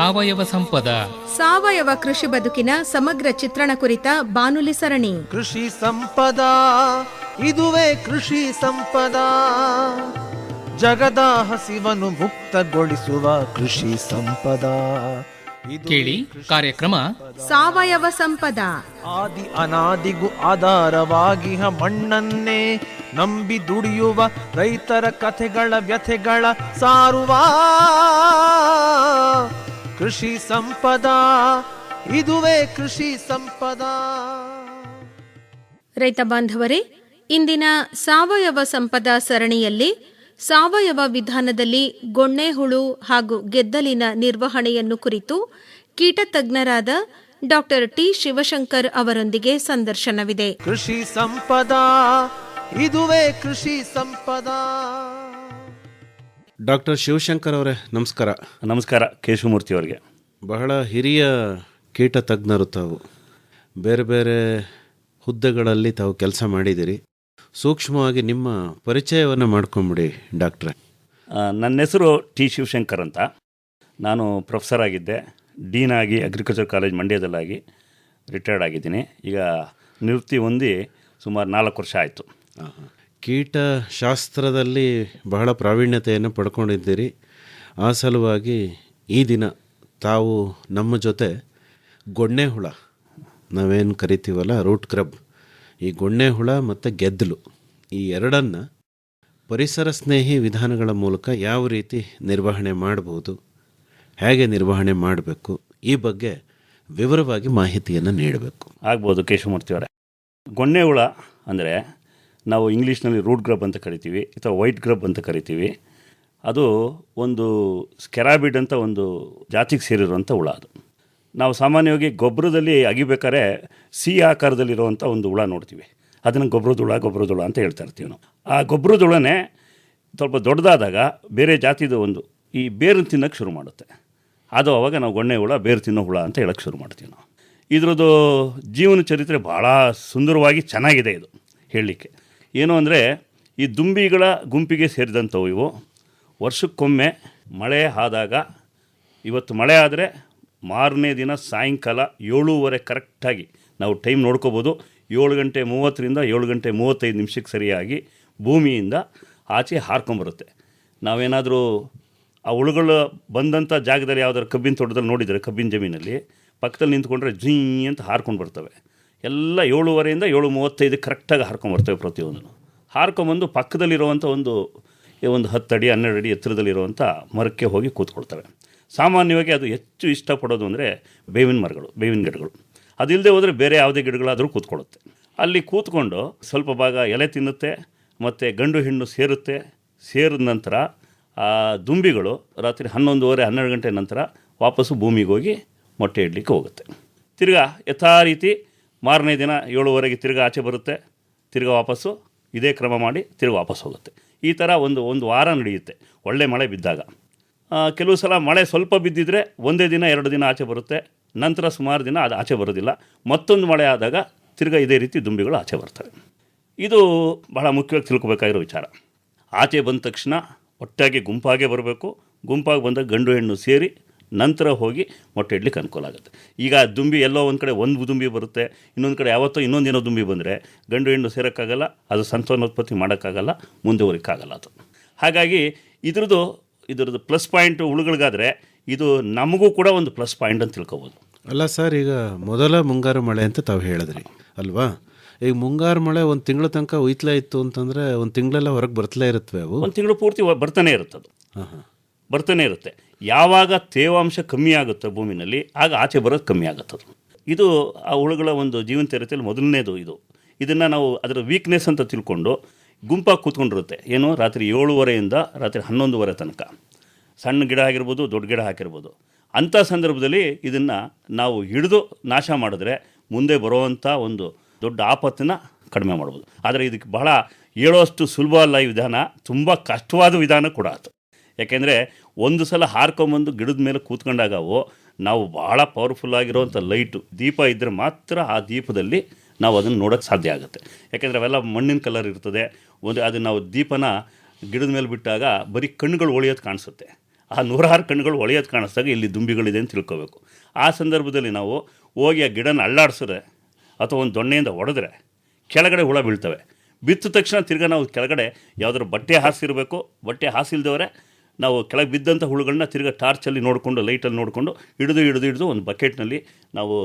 ಸಾವಯವ ಸಂಪದ. ಸಾವಯವ ಕೃಷಿ ಬದುಕಿನ ಸಮಗ್ರ ಚಿತ್ರಣ ಕುರಿತ ಬಾನುಲಿ ಸರಣಿ ಕೃಷಿ ಸಂಪದ, ಇದುವೇ ಕೃಷಿ ಸಂಪದ. ಜಗದ ಹಸಿವನ್ನು ಮುಕ್ತಗೊಳಿಸುವ ಕೃಷಿ ಸಂಪದ. ಕೇಳಿ ಕಾರ್ಯಕ್ರಮ ಸಾವಯವ ಸಂಪದ. ಆದಿ ಅನಾದಿಗೂ ಆಧಾರವಾಗಿಹ ಮಣ್ಣನ್ನೇ ನಂಬಿ ದುಡಿಯುವ ರೈತರ ಕಥೆಗಳ ವ್ಯಥೆಗಳ ಸಾರುವ ಕೃಷಿ ಸಂಪದ, ಇದುವೇ ಕೃಷಿ ಸಂಪದ. ರೈತ ಬಾಂಧವರೇ, ಇಂದಿನ ಸಾವಯವ ಸಂಪದ ಸರಣಿಯಲ್ಲಿ ಸಾವಯವ ವಿಧಾನದಲ್ಲಿ ಗೊಣ್ಣೆಹುಳು ಹಾಗೂ ಗೆದ್ದಲಿನ ನಿರ್ವಹಣೆಯನ್ನು ಕುರಿತು ಕೀಟತಜ್ಞರಾದ ಡಾಕ್ಟರ್ ಟಿ ಶಿವಶಂಕರ್ ಅವರೊಂದಿಗೆ ಸಂದರ್ಶನವಿದೆ. ಕೃಷಿ ಸಂಪದ, ಇದುವೇ ಕೃಷಿ ಸಂಪದ. ಡಾಕ್ಟರ್ ಶಿವಶಂಕರ್ ಅವರೇ, ನಮಸ್ಕಾರ. ನಮಸ್ಕಾರ ಕೇಶವಮೂರ್ತಿ ಅವರಿಗೆ. ಬಹಳ ಹಿರಿಯ ಕೀಟ ತಜ್ಞರು ತಾವು. ಬೇರೆ ಬೇರೆ ಹುದ್ದೆಗಳಲ್ಲಿ ತಾವು ಕೆಲಸ ಮಾಡಿದ್ದೀರಿ. ಸೂಕ್ಷ್ಮವಾಗಿ ನಿಮ್ಮ ಪರಿಚಯವನ್ನು ಮಾಡ್ಕೊಂಬಿಡಿ ಡಾಕ್ಟ್ರೆ. ನನ್ನ ಹೆಸರು ಟಿ ಶಿವಶಂಕರ್ ಅಂತ. ನಾನು ಪ್ರೊಫೆಸರ್ ಆಗಿದ್ದೆ. ಡೀನ್ ಆಗಿ ಅಗ್ರಿಕಲ್ಚರ್ ಕಾಲೇಜ್ ಮಂಡ್ಯದಲ್ಲಾಗಿ ರಿಟೈರ್ಡ್ ಆಗಿದ್ದೀನಿ. ಈಗ ನಿವೃತ್ತಿ ಹೊಂದಿ ಸುಮಾರು 4 ವರ್ಷ ಆಯಿತು. ಕೀಟಶಾಸ್ತ್ರದಲ್ಲಿ ಬಹಳ ಪ್ರಾವೀಣ್ಯತೆಯನ್ನು ಪಡ್ಕೊಂಡಿದ್ದೀರಿ. ಆ ಸಲುವಾಗಿ ಈ ದಿನ ತಾವು ನಮ್ಮ ಜೊತೆ ಗೊಣ್ಣೆ ಹುಳ, ನಾವೇನು ಕರಿತೀವಲ್ಲ ರೂಟ್ ಕ್ರಬ್, ಈ ಗೊಣ್ಣೆ ಹುಳ ಮತ್ತು ಗೆದ್ದಲು, ಈ ಎರಡನ್ನು ಪರಿಸರ ಸ್ನೇಹಿ ವಿಧಾನಗಳ ಮೂಲಕ ಯಾವ ರೀತಿ ನಿರ್ವಹಣೆ ಮಾಡ್ಬೋದು, ಹೇಗೆ ನಿರ್ವಹಣೆ ಮಾಡಬೇಕು, ಈ ಬಗ್ಗೆ ವಿವರವಾಗಿ ಮಾಹಿತಿಯನ್ನು ನೀಡಬೇಕು. ಆಗ್ಬೋದು ಕೇಶವಮೂರ್ತಿಯವರೇ. ಗೊಣ್ಣೆ ಹುಳ ಅಂದರೆ ನಾವು ಇಂಗ್ಲೀಷ್ನಲ್ಲಿ ರೂಟ್ ಗ್ರಬ್ ಅಂತ ಕರಿತೀವಿ, ಅಥವಾ ವೈಟ್ ಗ್ರಬ್ ಅಂತ ಕರಿತೀವಿ. ಅದು ಒಂದು ಸ್ಕೆರಾಬಿಡ್ ಅಂತ ಒಂದು ಜಾತಿಗೆ ಸೇರಿರುವಂಥ ಹುಳ. ಅದು ನಾವು ಸಾಮಾನ್ಯವಾಗಿ ಗೊಬ್ಬರದಲ್ಲಿ ಅಗಿಬೇಕಾದ್ರೆ ಸಿ ಆಕಾರದಲ್ಲಿರುವಂಥ ಒಂದು ಹುಳ ನೋಡ್ತೀವಿ. ಅದನ್ನು ಗೊಬ್ಬರದ ಹುಳ ಅಂತ ಹೇಳ್ತಾ ಇರ್ತೀವಿ ನಾವು. ಆ ಗೊಬ್ಬರದ ಹುಳನೇ ಸ್ವಲ್ಪ ದೊಡ್ಡದಾದಾಗ ಬೇರೆ ಜಾತಿದು ಒಂದು ಈ ಬೇರನ್ನು ತಿನ್ನೋಕ್ಕೆ ಶುರು ಮಾಡುತ್ತೆ. ಅದು ಅವಾಗ ನಾವು ಗೊಣ್ಣೆ ಹುಳ, ಬೇರು ತಿನ್ನೋ ಹುಳ ಅಂತ ಹೇಳೋಕ್ಕೆ ಶುರು ಮಾಡ್ತೀವಿ ನಾವು. ಇದ್ರದ್ದು ಜೀವನ ಚರಿತ್ರೆ ಭಾಳ ಸುಂದರವಾಗಿ ಚೆನ್ನಾಗಿದೆ ಇದು ಹೇಳಲಿಕ್ಕೆ. ಏನು ಅಂದರೆ, ಈ ದುಂಬಿಗಳ ಗುಂಪಿಗೆ ಸೇರಿದಂಥವು ಇವು. ವರ್ಷಕ್ಕೊಮ್ಮೆ ಮಳೆ ಆದಾಗ, ಇವತ್ತು ಮಳೆ ಆದರೆ ಮಾರನೇ ದಿನ ಸಾಯಂಕಾಲ 7:30 ಕರೆಕ್ಟಾಗಿ ನಾವು ಟೈಮ್ ನೋಡ್ಕೋಬೋದು. 7:30 7:35 ಸರಿಯಾಗಿ ಭೂಮಿಯಿಂದ ಆಚೆ ಹಾರ್ಕೊಂಬರುತ್ತೆ. ನಾವೇನಾದರೂ ಆ ಹುಳುಗಳು ಬಂದಂಥ ಜಾಗದಲ್ಲಿ ಯಾವುದಾದ್ರು ಕಬ್ಬಿನ ತೋಟದಲ್ಲಿ ನೋಡಿದರೆ, ಕಬ್ಬಿನ ಜಮೀನಲ್ಲಿ ಪಕ್ಕದಲ್ಲಿ ನಿಂತ್ಕೊಂಡ್ರೆ ಝೀ ಅಂತ ಹಾರ್ಕೊಂಡು ಬರ್ತವೆ. ಎಲ್ಲ 7:30 7:35 ಕರೆಕ್ಟಾಗಿ ಹಾರ್ಕೊಂಬರ್ತವೆ. ಪ್ರತಿಯೊಂದನ್ನು ಹಾರ್ಕೊಂಬಂದು ಪಕ್ಕದಲ್ಲಿರುವಂಥ ಒಂದು 10 ಅಡಿ 12 ಅಡಿ ಎತ್ತರದಲ್ಲಿರುವಂಥ ಮರಕ್ಕೆ ಹೋಗಿ ಕೂತ್ಕೊಳ್ತವೆ. ಸಾಮಾನ್ಯವಾಗಿ ಅದು ಹೆಚ್ಚು ಇಷ್ಟಪಡೋದು ಅಂದರೆ ಬೇವಿನ ಮರಗಳು, ಬೇವಿನ ಗಿಡಗಳು. ಅದಿಲ್ಲದೆ ಹೋದರೆ ಬೇರೆ ಯಾವುದೇ ಗಿಡಗಳಾದರೂ ಕೂತ್ಕೊಳ್ಳುತ್ತೆ. ಅಲ್ಲಿ ಕೂತ್ಕೊಂಡು ಸ್ವಲ್ಪ ಭಾಗ ಎಲೆ ತಿನ್ನುತ್ತೆ, ಮತ್ತು ಗಂಡು ಹೆಣ್ಣು ಸೇರುತ್ತೆ. ಸೇರಿದ ನಂತರ ಆ ದುಂಬಿಗಳು ರಾತ್ರಿ 11:30 ಗಂಟೆ ನಂತರ ವಾಪಸ್ಸು ಭೂಮಿಗೆ ಹೋಗಿ ಮೊಟ್ಟೆ ಇಡಲಿಕ್ಕೆ ಹೋಗುತ್ತೆ. ತಿರ್ಗಾ ಯಥಾ ರೀತಿ ಮಾರನೇ ದಿನ 7:30 ತಿರ್ಗಾ ಆಚೆ ಬರುತ್ತೆ. ತಿರ್ಗಾ ವಾಪಸ್ಸು ಇದೇ ಕ್ರಮ ಮಾಡಿ ತಿರ್ಗಾ ವಾಪಸ್ ಹೋಗುತ್ತೆ. ಈ ಥರ ಒಂದು ವಾರ ನಡೆಯುತ್ತೆ ಒಳ್ಳೆ ಮಳೆ ಬಿದ್ದಾಗ. ಕೆಲವು ಸಲ ಮಳೆ ಸ್ವಲ್ಪ ಬಿದ್ದಿದ್ರೆ ಒಂದೇ ದಿನ 2 ದಿನ ಆಚೆ ಬರುತ್ತೆ. ನಂತರ ಸುಮಾರು ದಿನ ಅದು ಆಚೆ ಬರೋದಿಲ್ಲ. ಮತ್ತೊಂದು ಮಳೆ ಆದಾಗ ತಿರ್ಗಾ ಇದೇ ರೀತಿ ದುಂಬಿಗಳು ಆಚೆ ಬರ್ತವೆ. ಇದು ಬಹಳ ಮುಖ್ಯವಾಗಿ ತಿಳ್ಕೊಬೇಕಾಗಿರೋ ವಿಚಾರ. ಆಚೆ ಬಂದ ತಕ್ಷಣ ಒಟ್ಟಾಗಿ ಗುಂಪಾಗೆ ಬರಬೇಕು. ಗುಂಪಾಗಿ ಬಂದಾಗ ಗಂಡು ಹೆಣ್ಣು ಸೇರಿ ನಂತರ ಹೋಗಿ ಮೊಟ್ಟೆ ಇಡ್ಲಿಕ್ಕೆ ಅನುಕೂಲ ಆಗುತ್ತೆ. ಈಗ ದುಂಬಿ ಎಲ್ಲೋ ಒಂದು ಕಡೆ ಒಂದು ದುಂಬಿ ಬರುತ್ತೆ, ಇನ್ನೊಂದು ಕಡೆ ಯಾವತ್ತೋ ಇನ್ನೊಂದೇನೋ ದುಂಬಿ ಬಂದರೆ ಗಂಡು ಹೆಣ್ಣು ಸೇರೋಕ್ಕಾಗಲ್ಲ, ಅದು ಸಂತಾನೋತ್ಪತ್ತಿ ಮಾಡೋಕ್ಕಾಗಲ್ಲ, ಮುಂದುವರಿಕ್ಕಾಗಲ್ಲ ಅದು. ಹಾಗಾಗಿ ಇದ್ರದ್ದು ಪ್ಲಸ್ ಪಾಯಿಂಟು ಹುಳುಗಳಿಗಾದರೆ ಇದು ನಮಗೂ ಕೂಡ ಒಂದು ಪ್ಲಸ್ ಪಾಯಿಂಟ್ ಅಂತ ತಿಳ್ಕೊಬೋದು. ಅಲ್ಲ ಸರ್, ಈಗ ಮೊದಲ ಮುಂಗಾರು ಮಳೆ ಅಂತ ತಾವು ಹೇಳಿದ್ರಿ ಅಲ್ವಾ? ಈಗ ಮುಂಗಾರು ಮಳೆ ಒಂದು ತಿಂಗಳ ತನಕ ಒಯ್ತಲೇ ಇತ್ತು ಅಂತಂದರೆ ಒಂದು ತಿಂಗಳೆಲ್ಲ ಹೊರಗೆ ಬರ್ತಲೇ ಇರುತ್ತವೆ. ಅವು ಒಂದು ತಿಂಗಳು ಪೂರ್ತಿ ಬರ್ತಾನೆ ಇರುತ್ತೆ. ಅದು ಬರ್ತಾನೆ ಇರುತ್ತೆ. ಯಾವಾಗ ತೇವಾಂಶ ಕಮ್ಮಿ ಆಗುತ್ತೆ ಭೂಮಿನಲ್ಲಿ, ಆಗ ಆಚೆ ಬರೋದು ಕಮ್ಮಿ ಆಗುತ್ತದು. ಇದು ಆ ಹುಳುಗಳ ಒಂದು ಜೀವನ ಚರಿತ್ರೆಯಲ್ಲಿ ಮೊದಲನೇದು ಇದು. ಇದನ್ನು ನಾವು ಅದರ ವೀಕ್ನೆಸ್ ಅಂತ ತಿಳ್ಕೊಂಡು ಗುಂಪಾಗಿ ಕೂತ್ಕೊಂಡಿರುತ್ತೆ. ಏನು, ರಾತ್ರಿ 7:30 ರಾತ್ರಿ 11:30 ತನಕ. ಸಣ್ಣ ಗಿಡ ಆಗಿರ್ಬೋದು, ದೊಡ್ಡ ಗಿಡ ಹಾಕಿರ್ಬೋದು. ಅಂಥ ಸಂದರ್ಭದಲ್ಲಿ ಇದನ್ನು ನಾವು ಹಿಡಿದು ನಾಶ ಮಾಡಿದ್ರೆ ಮುಂದೆ ಬರುವಂಥ ಒಂದು ದೊಡ್ಡ ಆಪತ್ತನ್ನು ಕಡಿಮೆ ಮಾಡ್ಬೋದು. ಆದರೆ ಇದಕ್ಕೆ ಬಹಳ ಹೇಳೋಷ್ಟು ಸುಲಭ ಅಲ್ಲ ಈ ವಿಧಾನ, ತುಂಬ ಕಷ್ಟವಾದ ವಿಧಾನ ಕೂಡ ಆಯಿತು. ಯಾಕೆಂದರೆ ಒಂದು ಸಲ ಹಾರ್ಕೊಂಬಂದು ಗಿಡದ ಮೇಲೆ ಕೂತ್ಕೊಂಡಾಗ ನಾವು ಭಾಳ ಪವರ್ಫುಲ್ಲಾಗಿರೋವಂಥ ಲೈಟು ದೀಪ ಇದ್ದರೆ ಮಾತ್ರ ಆ ದೀಪದಲ್ಲಿ ನಾವು ಅದನ್ನು ನೋಡೋಕ್ಕೆ ಸಾಧ್ಯ ಆಗುತ್ತೆ. ಯಾಕೆಂದರೆ ಅವೆಲ್ಲ ಮಣ್ಣಿನ ಕಲರ್ ಇರ್ತದೆ. ಅದನ್ನು ನಾವು ದೀಪನ ಗಿಡದ ಮೇಲೆ ಬಿಟ್ಟಾಗ ಬರೀ ಕಣ್ಣುಗಳು ಹೊಳೆಯೋದು ಕಾಣಿಸುತ್ತೆ. ಆ 106 ಕಣ್ಣುಗಳು ಹೊಳೆಯೋದು ಕಾಣಿಸ್ದಾಗ ಇಲ್ಲಿ ದುಂಬಿಗಳಿದೆ ಅಂತ ತಿಳ್ಕೊಬೇಕು. ಆ ಸಂದರ್ಭದಲ್ಲಿ ನಾವು ಹೋಗಿ ಆ ಗಿಡನ ಅಳ್ಳಾಡಿಸಿದ್ರೆ ಅಥವಾ ಒಂದು ದೊಣ್ಣೆಯಿಂದ ಹೊಡೆದ್ರೆ ಕೆಳಗಡೆ ಹುಳ ಬೀಳ್ತವೆ. ಬಿತ್ತ ತಕ್ಷಣ ತಿರ್ಗಿ ನಾವು ಕೆಳಗಡೆ ಯಾವುದಾದ್ರು ಬಟ್ಟೆ ಹಾಸಿರಬೇಕು. ಬಟ್ಟೆ ಹಾಸಿಲ್ದವರೆ ನಾವು ಕೆಳಗೆ ಬಿದ್ದಂಥ ಹುಳುಗಳನ್ನ ತಿರ್ಗಿ ಟಾರ್ಚಲ್ಲಿ ನೋಡಿಕೊಂಡು, ಲೈಟಲ್ಲಿ ನೋಡಿಕೊಂಡು ಹಿಡಿದು ಒಂದು ಬಕೆಟ್ನಲ್ಲಿ ನಾವು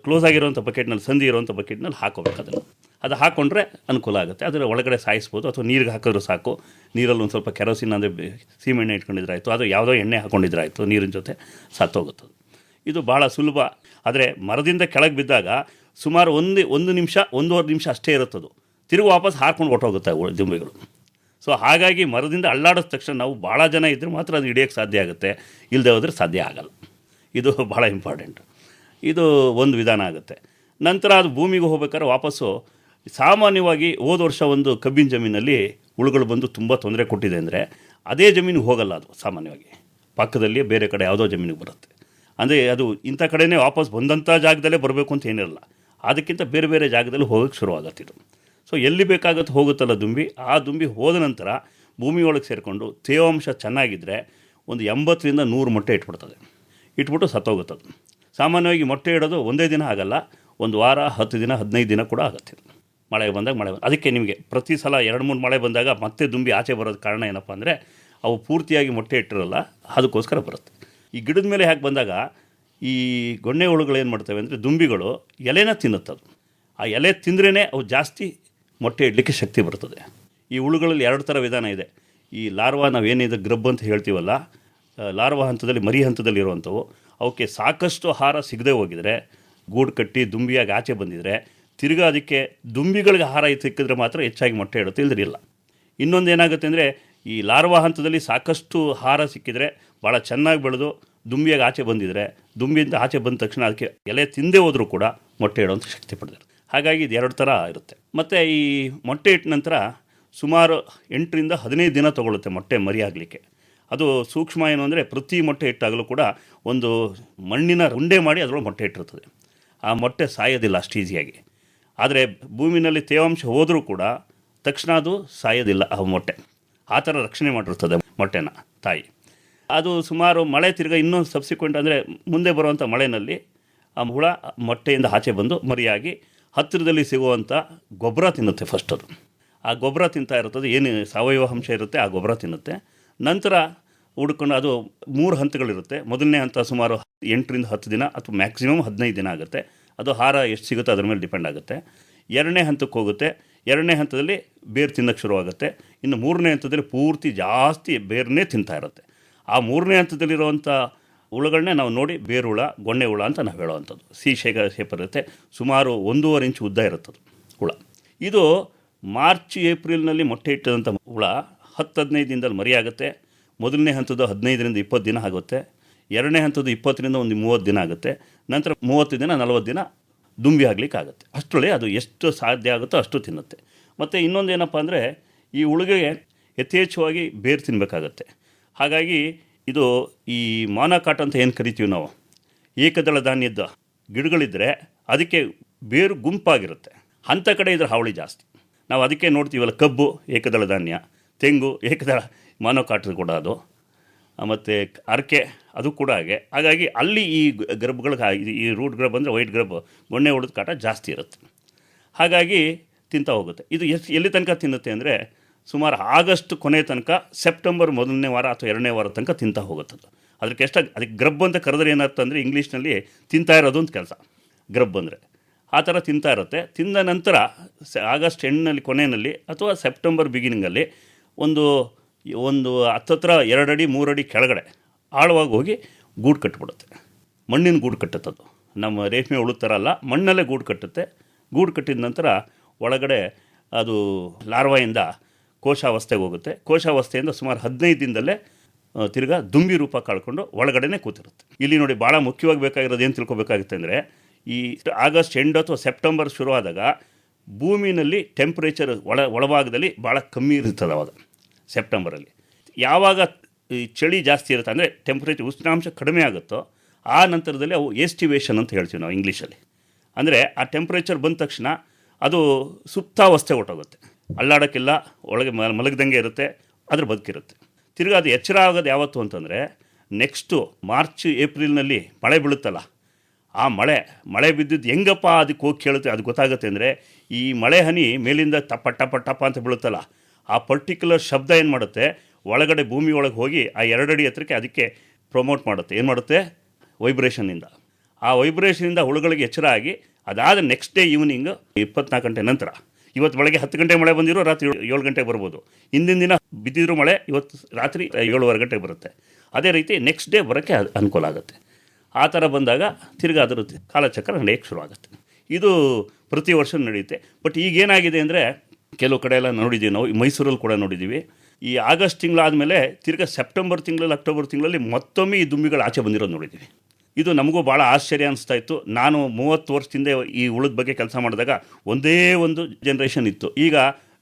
ಕ್ಲೋಸ್ ಆಗಿರೋಂಥ ಬಕೆಟ್ನಲ್ಲಿ, ಸಂದಿ ಇರೋವಂಥ ಬಕೆಟ್ನಲ್ಲಿ ಹಾಕೋಬೇಕು. ಅದು ಹಾಕ್ಕೊಂಡ್ರೆ ಅನುಕೂಲ ಆಗುತ್ತೆ. ಅದರ ಒಳಗಡೆ ಸಾಯಿಸ್ಬೋದು, ಅಥವಾ ನೀರಿಗೆ ಹಾಕಿದ್ರು ಸಾಕು. ನೀರಲ್ಲಿ ಒಂದು ಸ್ವಲ್ಪ ಕೆರೋಸಿನ್ ಅಂದರೆ ಸೀಮೆಣ್ಣೆ ಇಟ್ಕೊಂಡಿದ್ರೆ ಆಯಿತು, ಅದು ಯಾವುದೋ ಎಣ್ಣೆ ಹಾಕ್ಕೊಂಡಿದ್ರೆ ಆಯಿತು, ನೀರಿನ ಜೊತೆ ಸತ್ತೋಗುತ್ತದೆ. ಇದು ಭಾಳ ಸುಲಭ. ಆದರೆ ಮರದಿಂದ ಕೆಳಗೆ ಬಿದ್ದಾಗ ಸುಮಾರು ಒಂದು ನಿಮಿಷ, 1.5 ನಿಮಿಷ ಅಷ್ಟೇ ಇರುತ್ತದು. ತಿರುಗಿ ವಾಪಸ್ ಹಾರ್ಕೊಂಡು ಹೊಟ್ಟೋಗುತ್ತೆ ದುಂಬಿಗಳು. ಸೊ ಹಾಗಾಗಿ ಮರದಿಂದ ಅಳ್ಳಾಡಿದ ತಕ್ಷಣ ನಾವು ಭಾಳ ಜನ ಇದ್ದರೆ ಮಾತ್ರ ಅದು ಹಿಡಿಯೋಕ್ಕೆ ಸಾಧ್ಯ ಆಗುತ್ತೆ, ಇಲ್ಲದೆ ಹೋದರೆ ಸಾಧ್ಯ ಆಗಲ್ಲ. ಇದು ಭಾಳ ಇಂಪಾರ್ಟೆಂಟು. ಇದು ಒಂದು ವಿಧಾನ ಆಗುತ್ತೆ. ನಂತರ ಅದು ಭೂಮಿಗೆ ಹೋಗ್ಬೇಕಾದ್ರೆ ವಾಪಸ್ಸು ಸಾಮಾನ್ಯವಾಗಿ ಹೋದ ವರ್ಷ ಒಂದು ಕಬ್ಬಿನ ಜಮೀನಲ್ಲಿ ಹುಳುಗಳು ಬಂದು ತುಂಬ ತೊಂದರೆ ಕೊಟ್ಟಿದೆ ಅಂದರೆ ಅದೇ ಜಮೀನಿಗೆ ಹೋಗಲ್ಲ. ಅದು ಸಾಮಾನ್ಯವಾಗಿ ಪಕ್ಕದಲ್ಲಿ ಬೇರೆ ಕಡೆ ಯಾವುದೋ ಜಮೀನಿಗೆ ಬರುತ್ತೆ. ಅಂದರೆ ಅದು ಇಂಥ ಕಡೆಯೇ ವಾಪಸ್ ಬಂದಂಥ ಜಾಗದಲ್ಲೇ ಬರಬೇಕು ಅಂತ ಏನಿರಲ್ಲ, ಅದಕ್ಕಿಂತ ಬೇರೆ ಬೇರೆ ಜಾಗದಲ್ಲಿ ಹೋಗೋಕ್ಕೆ ಶುರುವಾಗತ್ತೆ ಇದು. ಸೊ ಎಲ್ಲಿ ಬೇಕಾಗುತ್ತೆ ಹೋಗುತ್ತಲ್ಲ ದುಂಬಿ, ಆ ದುಂಬಿ ಹೋದ ನಂತರ ಭೂಮಿಯೊಳಗೆ ಸೇರಿಕೊಂಡು ತೇವಾಂಶ ಚೆನ್ನಾಗಿದ್ದರೆ ಒಂದು 80ರಿಂದ 100 ಮೊಟ್ಟೆ ಇಟ್ಬಿಡ್ತದೆ. ಇಟ್ಬಿಟ್ಟು ಸತ್ತೋಗುತ್ತದೆ. ಸಾಮಾನ್ಯವಾಗಿ ಮೊಟ್ಟೆ ಇಡೋದು ಒಂದೇ ದಿನ ಆಗಲ್ಲ, ಒಂದು ವಾರ, 10 ದಿನ, 15 ದಿನ ಕೂಡ ಆಗುತ್ತೆ. ಮಳೆ ಬಂದಾಗ ಅದಕ್ಕೆ ನಿಮಗೆ ಪ್ರತಿ ಸಲ 2-3 ಮಳೆ ಬಂದಾಗ ಮತ್ತೆ ದುಂಬಿ ಆಚೆ ಬರೋದು ಕಾರಣ ಏನಪ್ಪ ಅಂದರೆ ಅವು ಪೂರ್ತಿಯಾಗಿ ಮೊಟ್ಟೆ ಇಟ್ಟಿರಲ್ಲ, ಅದಕ್ಕೋಸ್ಕರ ಬರುತ್ತೆ. ಈ ಗಿಡದ ಮೇಲೆ ಹಾಕಿ ಬಂದಾಗ ಈ ಗೊಣ್ಣೆ ಹುಳುಗಳು ಏನು ಮಾಡ್ತವೆ ಅಂದರೆ ದುಂಬಿಗಳು ಎಲೆನ ತಿನ್ನುತ್ತದು. ಆ ಎಲೆ ತಿಂದ್ರೇ ಅವು ಜಾಸ್ತಿ ಮೊಟ್ಟೆ ಇಡಲಿಕ್ಕೆ ಶಕ್ತಿ ಬರ್ತದೆ. ಈ ಹುಳುಗಳಲ್ಲಿ 2 ಥರ ವಿಧಾನ ಇದೆ. ಈ ಲಾರ್ವಾ, ನಾವೇನಿದೆ ಗ್ರಬ್ ಅಂತ ಹೇಳ್ತೀವಲ್ಲ, ಲಾರ್ವಾ ಹಂತದಲ್ಲಿ, ಮರಿ ಹಂತದಲ್ಲಿ ಇರುವಂಥವು, ಅವಕ್ಕೆ ಸಾಕಷ್ಟು ಆಹಾರ ಸಿಗದೆ ಹೋಗಿದರೆ, ಗೂಡು ಕಟ್ಟಿ ದುಂಬಿಯಾಗಿ ಆಚೆ ಬಂದಿದ್ರೆ, ತಿರ್ಗಿ ಅದಕ್ಕೆ ದುಂಬಿಗಳಿಗೆ ಆಹಾರ ಸಿಕ್ಕಿದ್ರೆ ಮಾತ್ರ ಹೆಚ್ಚಾಗಿ ಮೊಟ್ಟೆ ಇಡುತ್ತೆ, ಇಲ್ದಿರಿಲ್ಲ. ಇನ್ನೊಂದು ಏನಾಗುತ್ತೆ ಅಂದರೆ ಈ ಲಾರ್ವಾ ಹಂತದಲ್ಲಿ ಸಾಕಷ್ಟು ಆಹಾರ ಸಿಕ್ಕಿದರೆ ಭಾಳ ಚೆನ್ನಾಗಿ ಬೆಳೆದು ದುಂಬಿಯಾಗಿ ಆಚೆ ಬಂದಿದ್ರೆ, ದುಂಬಿಯಿಂದ ಆಚೆ ಬಂದ ತಕ್ಷಣ ಅದಕ್ಕೆ ಎಲೆ ತಿಂದೇ ಹೋದರೂ ಕೂಡ ಮೊಟ್ಟೆ ಇಡುವಂಥ ಶಕ್ತಿ ಪಡೆದಿರುತ್ತೆ. ಹಾಗಾಗಿ ಇದು 2 ಥರ ಇರುತ್ತೆ. ಮತ್ತು ಈ ಮೊಟ್ಟೆ ಇಟ್ಟ ನಂತರ ಸುಮಾರು 8ರಿಂದ 15 ದಿನ ತೊಗೊಳುತ್ತೆ ಮೊಟ್ಟೆ ಮರಿ ಆಗಲಿಕ್ಕೆ. ಅದು ಸೂಕ್ಷ್ಮ ಏನು ಅಂದರೆ ಪ್ರತಿ ಮೊಟ್ಟೆ ಇಟ್ಟಾಗಲೂ ಕೂಡ ಒಂದು ಮಣ್ಣಿನ ಉಂಡೆ ಮಾಡಿ ಅದರೊಳಗೆ ಮೊಟ್ಟೆ ಇಟ್ಟಿರ್ತದೆ. ಆ ಮೊಟ್ಟೆ ಸಾಯೋದಿಲ್ಲ ಅಷ್ಟು ಈಸಿಯಾಗಿ. ಆದರೆ ಭೂಮಿನಲ್ಲಿ ತೇವಾಂಶ ಹೋದರೂ ಕೂಡ ತಕ್ಷಣ ಅದು ಸಾಯೋದಿಲ್ಲ ಆ ಮೊಟ್ಟೆ. ಆ ಥರ ರಕ್ಷಣೆ ಮಾಡಿರ್ತದೆ ಮೊಟ್ಟೆನ ತಾಯಿ. ಅದು ಸುಮಾರು ಮಳೆ ತಿರ್ಗ ಇನ್ನೂ ಸಬ್ಸಿಕ್ವೆಂಟ್ ಅಂದರೆ ಮುಂದೆ ಬರುವಂಥ ಮಳೆಯಲ್ಲಿ ಆ ಹುಳ ಮೊಟ್ಟೆಯಿಂದ ಆಚೆ ಬಂದು ಮರಿಯಾಗಿ ಹತ್ತಿರದಲ್ಲಿ ಸಿಗುವಂಥ ಗೊಬ್ಬರ ತಿನ್ನುತ್ತೆ. ಫಸ್ಟ್ ಅದು ಆ ಗೊಬ್ಬರ ತಿಂತಾ ಇರ್ತದೆ, ಏನು ಸಾವಯವ ಅಂಶ ಇರುತ್ತೆ ಆ ಗೊಬ್ಬರ ತಿನ್ನುತ್ತೆ. ನಂತರ ಹುಡ್ಕೊಂಡು ಅದು 3 ಹಂತಗಳಿರುತ್ತೆ. ಮೊದಲನೇ ಹಂತ ಸುಮಾರು 8ರಿಂದ 10 ದಿನ ಅಥವಾ ಮ್ಯಾಕ್ಸಿಮಮ್ 15 ದಿನ ಆಗುತ್ತೆ. ಅದು ಆಹಾರ ಎಷ್ಟು ಸಿಗುತ್ತೋ ಅದ್ರ ಮೇಲೆ ಡಿಪೆಂಡ್ ಆಗುತ್ತೆ. 2ನೇ ಹಂತಕ್ಕೆ ಹೋಗುತ್ತೆ. 2ನೇ ಹಂತದಲ್ಲಿ ಬೇರು ತಿನ್ನೋಕ್ಕೆ ಶುರುವಾಗುತ್ತೆ. ಇನ್ನು 3ನೇ ಹಂತದಲ್ಲಿ ಪೂರ್ತಿ ಜಾಸ್ತಿ ಬೇರನ್ನೇ ತಿಂತಾ ಇರುತ್ತೆ. ಆ 3ನೇ ಹಂತದಲ್ಲಿರುವಂಥ ಹುಳುಗಳನ್ನೇ ನಾವು ನೋಡಿ ಬೇರು ಹುಳ, ಗೊಣ್ಣೆ ಹುಳ ಅಂತ ನಾವು ಹೇಳೋವಂಥದ್ದು. ಶೇಪ್ ಇರುತ್ತೆ. ಸುಮಾರು 1.5 ಇಂಚು ಉದ್ದ ಇರುತ್ತದು ಹುಳ. ಇದು ಮಾರ್ಚ್ ಏಪ್ರಿಲ್ನಲ್ಲಿ ಮೊಟ್ಟೆ ಇಟ್ಟದಂಥ ಹುಳ 10-15 ದಿನದಲ್ಲಿ ಮರಿಯಾಗುತ್ತೆ. ಮೊದಲನೇ ಹಂತದ್ದು 15ರಿಂದ 20 ದಿನ ಆಗುತ್ತೆ. 2ನೇ ಹಂತದ್ದು 20ರಿಂದ 30 ದಿನ ಆಗುತ್ತೆ. ನಂತರ 30 ದಿನ 40 ದಿನ ದುಂಬಿ ಆಗಲಿಕ್ಕಾಗುತ್ತೆ. ಅಷ್ಟರೊಳಗೆ ಅದು ಎಷ್ಟು ಸಾಧ್ಯ ಆಗುತ್ತೋ ಅಷ್ಟು ತಿನ್ನುತ್ತೆ. ಮತ್ತು ಇನ್ನೊಂದು ಏನಪ್ಪ ಅಂದರೆ ಈ ಹುಳುಗೆ ಯಥೇಚ್ಛವಾಗಿ ಬೇರು ತಿನ್ನಬೇಕಾಗತ್ತೆ. ಹಾಗಾಗಿ ಇದು ಈ ಮಾನಕಾಟ್ ಅಂತ ಏನು ಕರಿತೀವಿ ನಾವು, ಏಕದಳ ಧಾನ್ಯದ ಗಿಡಗಳಿದ್ದರೆ ಅದಕ್ಕೆ ಬೇರು ಗುಂಪಾಗಿರುತ್ತೆ. ಅಂಥ ಕಡೆ ಇದ್ರೆ ಹಾವಳಿ ಜಾಸ್ತಿ. ನಾವು ಅದಕ್ಕೆ ನೋಡ್ತೀವಲ್ಲ, ಕಬ್ಬು ಏಕದಳ ಧಾನ್ಯ, ತೆಂಗು ಏಕದಳ ಮಾನೋಕಾಟ್ ಕೂಡ ಅದು, ಮತ್ತು ಅರಕೆ ಅದು ಕೂಡ ಹಾಗೆ. ಹಾಗಾಗಿ ಅಲ್ಲಿ ಈ ಗ್ರಬ್ಗಳಿಗೆ ಈ ರೂಟ್ ಗ್ರಬ್ ಅಂದರೆ ವೈಟ್ ಗ್ರಬ್, ಗೊಣ್ಣೆ ಹುಳದ ಕಾಟ ಜಾಸ್ತಿ ಇರುತ್ತೆ. ಹಾಗಾಗಿ ತಿಂತಾ ಹೋಗುತ್ತೆ. ಇದು ಎಲ್ಲಿ ತನಕ ತಿನ್ನುತ್ತೆ ಅಂದರೆ ಸುಮಾರು ಆಗಸ್ಟ್ ಕೊನೆ ತನಕ, ಸೆಪ್ಟೆಂಬರ್ 1ನೇ ವಾರ ಅಥವಾ 2ನೇ ವಾರ ತನಕ ತಿಂತಾ ಹೋಗುತ್ತದು. ಅದಕ್ಕೆ ಗ್ರಬ್ ಅಂತ ಕರೆದ್ರೆ ಏನರ್ಥ ಅಂದರೆ ಇಂಗ್ಲೀಷ್ನಲ್ಲಿ ತಿಂತಾ ಇರೋದು ಅಂತ ಕೆಲಸ. ಗ್ರಬ್ ಅಂದರೆ ಆ ಥರ ತಿಂತಾ ಇರುತ್ತೆ. ತಿಂದ ನಂತರ ಆಗಸ್ಟ್ ಎಂಡ್ನಲ್ಲಿ ಕೊನೆಯಲ್ಲಿ ಅಥವಾ ಸೆಪ್ಟೆಂಬರ್ ಬಿಗಿನಿಂಗಲ್ಲಿ ಒಂದು ಹತ್ತತ್ರ 2 ಅಡಿ 3 ಅಡಿ ಕೆಳಗಡೆ ಆಳವಾಗಿ ಹೋಗಿ ಗೂಡು ಕಟ್ಟಿಬಿಡುತ್ತೆ. ಮಣ್ಣಿನ ಗೂಡು ಕಟ್ಟುತ್ತದು. ನಮ್ಮ ರೇಷ್ಮೆ ಹುಳು ಥರ ಅಲ್ಲ, ಮಣ್ಣಲ್ಲೇ ಗೂಡು ಕಟ್ಟುತ್ತೆ. ಗೂಡು ಕಟ್ಟಿದ ನಂತರ ಒಳಗಡೆ ಅದು ಲಾರ್ವಾಯಿಂದ ಕೋಶಾವಸ್ಥೆಗೆ ಹೋಗುತ್ತೆ. ಕೋಶಾವಸ್ಥೆಯಿಂದ ಸುಮಾರು 15 ದಿನದಲ್ಲೇ ತಿರ್ಗಾ ದುಂಬಿ ರೂಪ ಕಳ್ಕೊಂಡು ಒಳಗಡೆನೇ ಕೂತಿರುತ್ತೆ. ಇಲ್ಲಿ ನೋಡಿ, ಭಾಳ ಮುಖ್ಯವಾಗಿ ಬೇಕಾಗಿರೋದು ಏನು ತಿಳ್ಕೊಬೇಕಾಗುತ್ತೆ ಅಂದರೆ ಈ ಆಗಸ್ಟ್ ಎಂಡ್ ಅಥವಾ ಸೆಪ್ಟೆಂಬರ್ ಶುರುವಾದಾಗ ಭೂಮಿನಲ್ಲಿ ಟೆಂಪ್ರೇಚರ್ ಒಳಭಾಗದಲ್ಲಿ ಭಾಳ ಕಮ್ಮಿ ಇರ್ತದೆ. ಅವಾಗ ಸೆಪ್ಟೆಂಬರಲ್ಲಿ ಯಾವಾಗ ಈ ಚಳಿ ಜಾಸ್ತಿ ಇರುತ್ತೆ ಅಂದರೆ ಟೆಂಪ್ರೇಚರ್ ಉಷ್ಣಾಂಶ ಕಡಿಮೆ ಆಗುತ್ತೋ ಆ ನಂತರದಲ್ಲಿ ಅವು ಎಸ್ಟಿವೇಷನ್ ಅಂತ ಹೇಳ್ತೀವಿ ನಾವು ಇಂಗ್ಲೀಷಲ್ಲಿ. ಅಂದರೆ ಆ ಟೆಂಪ್ರೇಚರ್ ಬಂದ ತಕ್ಷಣ ಅದು ಸುಪ್ತಾವಸ್ಥೆ ಹೊಟ್ಟೋಗುತ್ತೆ. ಅಲ್ಲಾಡೋಕ್ಕಿಲ್ಲ, ಒಳಗೆ ಮಲಗ್ದಂಗೆ ಇರುತ್ತೆ, ಅದ್ರ ಬದುಕಿರುತ್ತೆ. ತಿರ್ಗಿ ಅದು ಎಚ್ಚರ ಆಗೋದು ಯಾವತ್ತು ಅಂತಂದರೆ ನೆಕ್ಸ್ಟು ಮಾರ್ಚ್ ಏಪ್ರಿಲ್ನಲ್ಲಿ ಮಳೆ ಬೀಳುತ್ತಲ್ಲ, ಆ ಮಳೆ ಬಿದ್ದಿದ್ದು ಹೆಂಗಪ್ಪ ಅದಕ್ಕೆ ಹೋಗಿ ಕೇಳುತ್ತೆ, ಅದು ಗೊತ್ತಾಗುತ್ತೆ ಅಂದರೆ ಈ ಮಳೆ ಹನಿ ಮೇಲಿಂದ ಟಪ ಟಪ ಟಪ ಅಂತ ಬೀಳುತ್ತಲ್ಲ, ಆ ಪರ್ಟಿಕ್ಯುಲರ್ ಶಬ್ದ ಏನು ಮಾಡುತ್ತೆ, ಒಳಗಡೆ ಭೂಮಿ ಒಳಗೆ ಹೋಗಿ ಆ 2 ಅಡಿ ಎತ್ತರಕ್ಕೆ ಅದಕ್ಕೆ ಪ್ರಮೋಟ್ ಮಾಡುತ್ತೆ. ಏನು ಮಾಡುತ್ತೆ? ವೈಬ್ರೇಷನ್ನಿಂದ. ಆ ವೈಬ್ರೇಷನಿಂದ ಹುಳುಗಳಿಗೆ ಎಚ್ಚರ ಆಗಿ ಅದಾದ ನೆಕ್ಸ್ಟ್ ಡೇ ಈವ್ನಿಂಗ್ 24 ಗಂಟೆ ನಂತರ, ಇವತ್ತು ಬೆಳಗ್ಗೆ 10 ಗಂಟೆ ಮಳೆ ಬಂದಿರೋ ರಾತ್ರಿ 7 ಗಂಟೆಗೆ ಬರ್ಬೋದು, ಹಿಂದಿನ ದಿನ ಬಿದ್ದಿರೋ ಮಳೆ ಇವತ್ತು ರಾತ್ರಿ 7:15 ಗಂಟೆಗೆ ಬರುತ್ತೆ. ಅದೇ ರೀತಿ ನೆಕ್ಸ್ಟ್ ಡೇ ಬರೋಕ್ಕೆ ಅನುಕೂಲ ಆಗುತ್ತೆ. ಆ ಥರ ಬಂದಾಗ ತಿರ್ಗಿ ಅದರ ಕಾಲಚಕ್ರ ನಡೆಯೋಕ್ಕೆ ಶುರು ಆಗುತ್ತೆ. ಇದು ಪ್ರತಿ ವರ್ಷ ನಡೆಯುತ್ತೆ. ಬಟ್ ಈಗೇನಾಗಿದೆ ಅಂದರೆ ಕೆಲವು ಕಡೆ ಎಲ್ಲ ನೋಡಿದ್ದೀವಿ ನಾವು, ಮೈಸೂರಲ್ಲಿ ಕೂಡ ನೋಡಿದ್ದೀವಿ. ಈ ಆಗಸ್ಟ್ ತಿಂಗಳಾದಮೇಲೆ ತಿರ್ಗಿ ಸೆಪ್ಟೆಂಬರ್ ತಿಂಗಳಲ್ಲಿ, ಅಕ್ಟೋಬರ್ ತಿಂಗಳಲ್ಲಿ ಮತ್ತೊಮ್ಮೆ ಈ ದುಂಬಿಗಳು ಆಚೆ ಬಂದಿರೋದು ನೋಡಿದ್ದೀವಿ. ಇದು ನಮಗೂ ಭಾಳ ಆಶ್ಚರ್ಯ ಅನಿಸ್ತಾ ಇತ್ತು. ನಾನು 30 ವರ್ಷದಿಂದ ಈ ಉಳಿದ ಬಗ್ಗೆ ಕೆಲಸ ಮಾಡಿದಾಗ ಒಂದೇ ಒಂದು ಜನ್ರೇಷನ್ ಇತ್ತು. ಈಗ